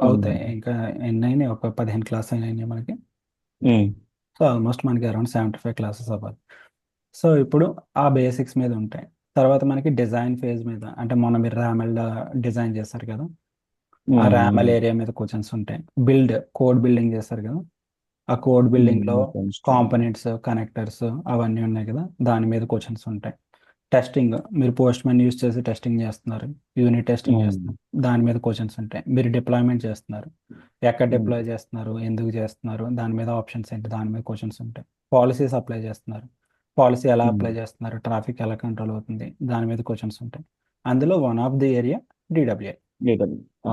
S1: అవుతాయి. ఇంకా ఎన్నైనా ఒక 15 క్లాసులు అయినాయి మనకి. సో ఆల్మోస్ట్ మనకి అరౌండ్ 75 క్లాసెస్ అవ్వాలి. సో ఇప్పుడు ఆ బేసిక్స్ మీద ఉంటాయి. తర్వాత మనకి డిజైన్ ఫేజ్ మీద, అంటే మొన్న మీరు ర్యామెల్ డిజైన్ చేస్తారు కదా, ఆ ర్యామెల్ ఏరియా మీద క్వశ్చన్స్ ఉంటాయి. కోడ్ బిల్డింగ్ చేస్తారు కదా, ఆ కోడ్ బిల్డింగ్లో కాంపోనెంట్స్, కనెక్టర్స్ అవన్నీ ఉన్నాయి కదా, దాని మీద క్వశ్చన్స్ ఉంటాయి. టెస్టింగ్, మీరు పోస్ట్ మ్యాన్ యూస్ చేసి టెస్టింగ్ చేస్తున్నారు, యూనిట్ టెస్టింగ్ చేస్తున్నారు, దాని మీద క్వశ్చన్స్ ఉంటాయి. మీరు డిప్లాయ్మెంట్ చేస్తున్నారు, ఎక్కడ డిప్లాయ్ చేస్తున్నారు, ఎందుకు చేస్తున్నారు, దాని మీద ఆప్షన్స్ ఏంటి, దాని మీద క్వశ్చన్స్ ఉంటాయి. పాలసీస్ అప్లై చేస్తున్నారు, పాలసీ ఎలా అప్లై చేస్తున్నారు, ట్రాఫిక్ ఎలా కంట్రోల్ అవుతుంది, దాని మీద క్వశ్చన్స్ ఉంటాయి. అందులో వన్ ఆఫ్ ది ఏరియా డిడబ్ల్యూఐ.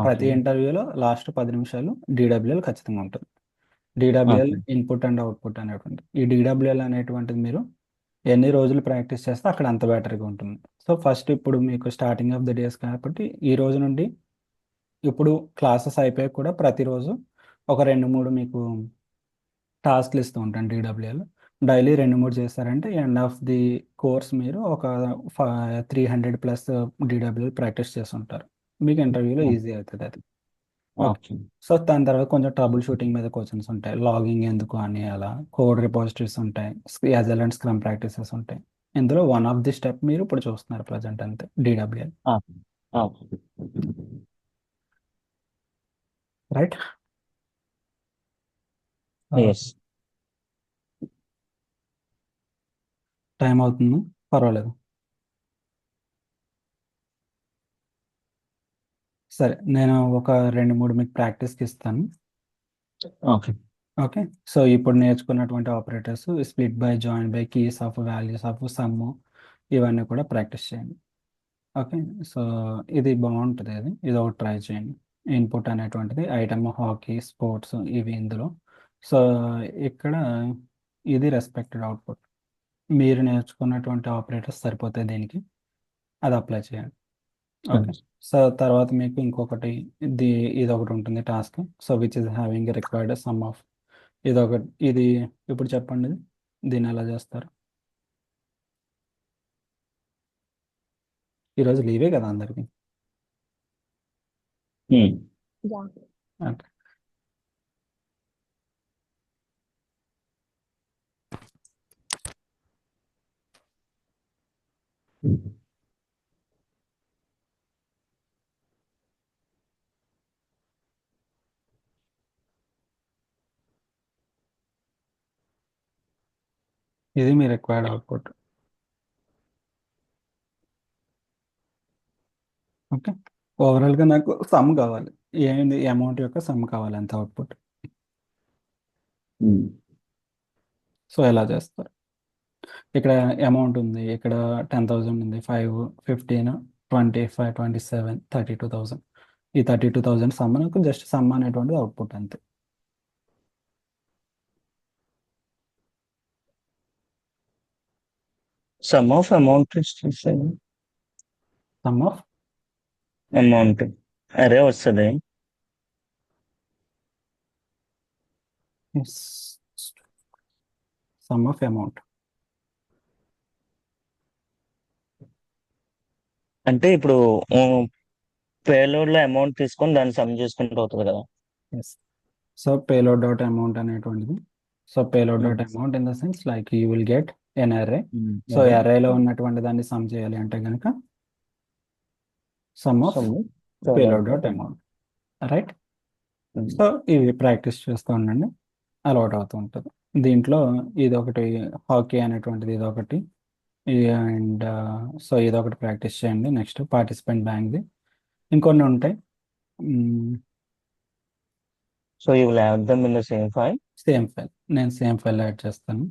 S1: ప్రతి ఇంటర్వ్యూలో లాస్ట్ 10 నిమిషాలు డిడబ్ల్యూఎల్ ఖచ్చితంగా ఉంటుంది. డిడబ్ల్యూఎల్ ఇన్పుట్ అండ్ అవుట్పుట్ అనేటువంటి, ఈ డిడబ్ల్యూఎల్ అనేటువంటిది మీరు ఎన్ని రోజులు ప్రాక్టీస్ చేస్తే అక్కడ అంత బెటర్గా ఉంటుంది. సో ఫస్ట్ ఇప్పుడు మీకు స్టార్టింగ్ ఆఫ్ ది డేస్ కాబట్టి ఈ రోజు నుండి ఇప్పుడు క్లాసెస్ అయిపోయి కూడా ప్రతిరోజు ఒక 2-3 మీకు టాస్క్లు ఇస్తూ ఉంటాను డిడబ్ల్యూఎల్. డైలీ 2-3 చేస్తారంటే ఎండ్ ఆఫ్ ది కోర్స్ మీరు ఒక 300+ డిడబ్ల్యూఎల్ ప్రాక్టీస్ చేస్తుంటారు. మీకు ఇంటర్వ్యూలో ఈజీ అవుతుంది అది. ఓకే. సో దాని తర్వాత కొంచెం ట్రబుల్ షూటింగ్ మీద క్వశ్చన్స్ ఉంటాయి, లాగింగ్ ఎందుకు అని, అలా కోడ్ రిపాజిటరీస్ ఉంటాయి, యాజల్ అండ్ స్క్రమ్ ప్రాక్టీసెస్ ఉంటాయి. ఇందులో వన్ ఆఫ్ ది స్టెప్ మీరు ఇప్పుడు చూస్తున్నారు ప్రజెంట్, అంతే, డిడబ్ల్యూఎల్. రైట్.
S4: ఎస్.
S1: టైం అవుతుంది, పర్వాలేదు. సరే, నేను ఒక 2-3 మీకు ప్రాక్టీస్కి ఇస్తాను.
S4: ఓకే.
S1: ఓకే. సో ఇప్పుడు నేర్చుకున్నటువంటి operators, split by, join by, keys of, values of, some, ఇవన్నీ కూడా ప్రాక్టీస్ చేయండి. ఓకే. సో ఇది బాగుంటుంది, ఇది ఒకటి ట్రై చేయండి. ఇన్పుట్ అనేటువంటిది ఐటమ్, హాకీ, స్పోర్ట్స్, ఇవి ఇందులో. సో ఇక్కడ ఇది రెస్పెక్టెడ్ అవుట్పుట్. మీరు నేర్చుకున్నటువంటి ఆపరేటర్స్ సరిపోతాయి దీనికి, అది అప్లై చేయండి. ఓకే. సో తర్వాత మీకు ఇంకొకటి, ఇది ఇది ఒకటి ఉంటుంది task. So which is having required some of, ఇది ఇప్పుడు చెప్పండి, దీన్ని ఎలా చేస్తారు. ఈరోజు లీవే కదా అందరికి.
S3: Yeah.
S1: ఓకే. ఇది మీ రిక్వైర్డ్ అవుట్పుట్. ఓకే. ఓవరాల్గా నాకు సమ్ కావాలి, ఏంది అమౌంట్ యొక్క సమ్ కావాలి, అంత అవుట్పుట్. సో ఎలా చేస్తారు, ఇక్కడ అమౌంట్ ఉంది, ఇక్కడ 10,000 ఉంది, 5, 15, 25, 27, 32,000. ఈ 32,000 సమ్, నాకు జస్ట్ సమ్ అనేటువంటిది అవుట్పుట్ అంతే.
S4: Some of amount
S1: some of
S4: amount అరే వస్తుంది.
S1: Some of amount.
S4: అంటే ఇప్పుడు పేలోడ్ లో అమౌంట్ తీసుకొని దాన్ని సమ్ చేసుకుంటూ అవుతుంది కదా.
S1: Yes. So payload dot amount అనేటువంటిది, so payload dot amount in the sense like you will get an array. So అర్రేలో ఉన్నటువంటి దాన్ని సమ్ చేయాలి అంటే కనుక sum of payload dot amount. Right. So ఇవి ప్రాక్టీస్ చేస్తూ ఉండండి, అలవాటు అవుతూ ఉంటుంది. దీంట్లో ఇది ఒకటి, హాకీ అనేటువంటిది ఇది ఒకటి, అండ్ సో ఇది ఒకటి ప్రాక్టీస్ చేయండి. నెక్స్ట్ పార్టిసిపెంట్ బ్యాంక్ది ఇంకొన్ని ఉంటాయి.
S4: So you will have them in the same file.
S1: Same file, నేను సేమ్ ఫైల్ యాడ్ చేస్తాను.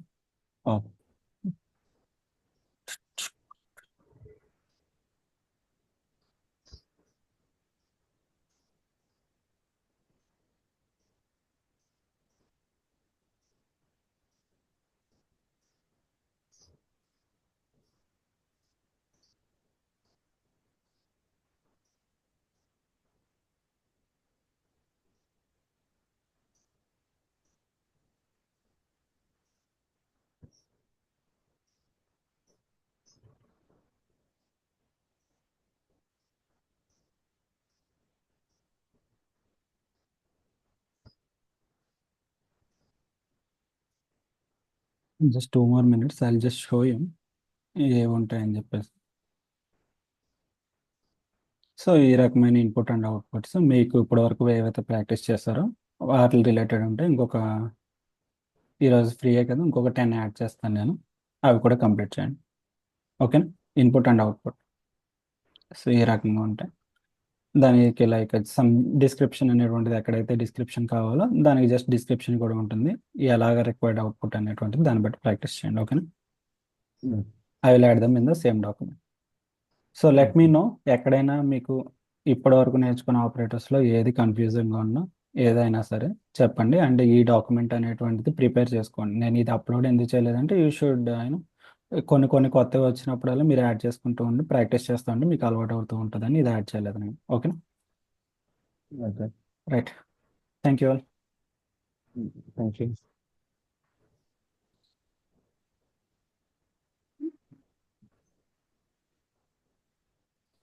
S1: Just 2 more minutes. I'll just show you ఏముంటాయని చెప్పేసి. సో ఈ రకమైన ఇన్పుట్ అండ్ అవుట్పుట్స్ మీకు ఇప్పటివరకు ఏవైతే ప్రాక్టీస్ చేస్తారో వాటి రిలేటెడ్ ఉంటే ఈరోజు ఫ్రీయే కదా, ఇంకొక 10 యాడ్ చేస్తాను నేను. అవి కూడా కంప్లీట్ చేయండి. ఓకేనా? Input and output. సో ఈ రకంగా ఉంటాయి. దానికి లైక్ సమ్ డిస్క్రిప్షన్ అనేటువంటిది ఎక్కడైతే డిస్క్రిప్షన్ కావాలో దానికి జస్ట్ డిస్క్రిప్షన్ కూడా ఉంటుంది. ఎలాగ రిక్వైర్డ్ అవుట్పుట్ అనేటువంటిది దాన్ని బట్టి ప్రాక్టీస్ చేయండి. ఓకేనా? I will add them in the same document. So let me know ఎక్కడైనా మీకు ఇప్పటివరకు నేర్చుకున్న ఆపరేటర్స్లో ఏది కన్ఫ్యూజింగ్గా ఉన్నా ఏదైనా సరే చెప్పండి. అండ్ ఈ డాక్యుమెంట్ అనేటువంటిది ప్రిపేర్ చేసుకోండి. నేను ఇది అప్లోడ్ ఎందుకు చేయలేదంటే యూ షుడ్ కొన్ని కొత్తగా వచ్చినప్పుడల్లా మీరు యాడ్ చేసుకుంటూ ఉండి ప్రాక్టీస్ చేస్తూ ఉండి మీకు అలవాటు అవుతూ ఉంటుందని ఇది యాడ్ చేయలేదు నేను. ఓకేనా?
S4: Okay.
S1: Right. Thank you all.
S4: Thank you.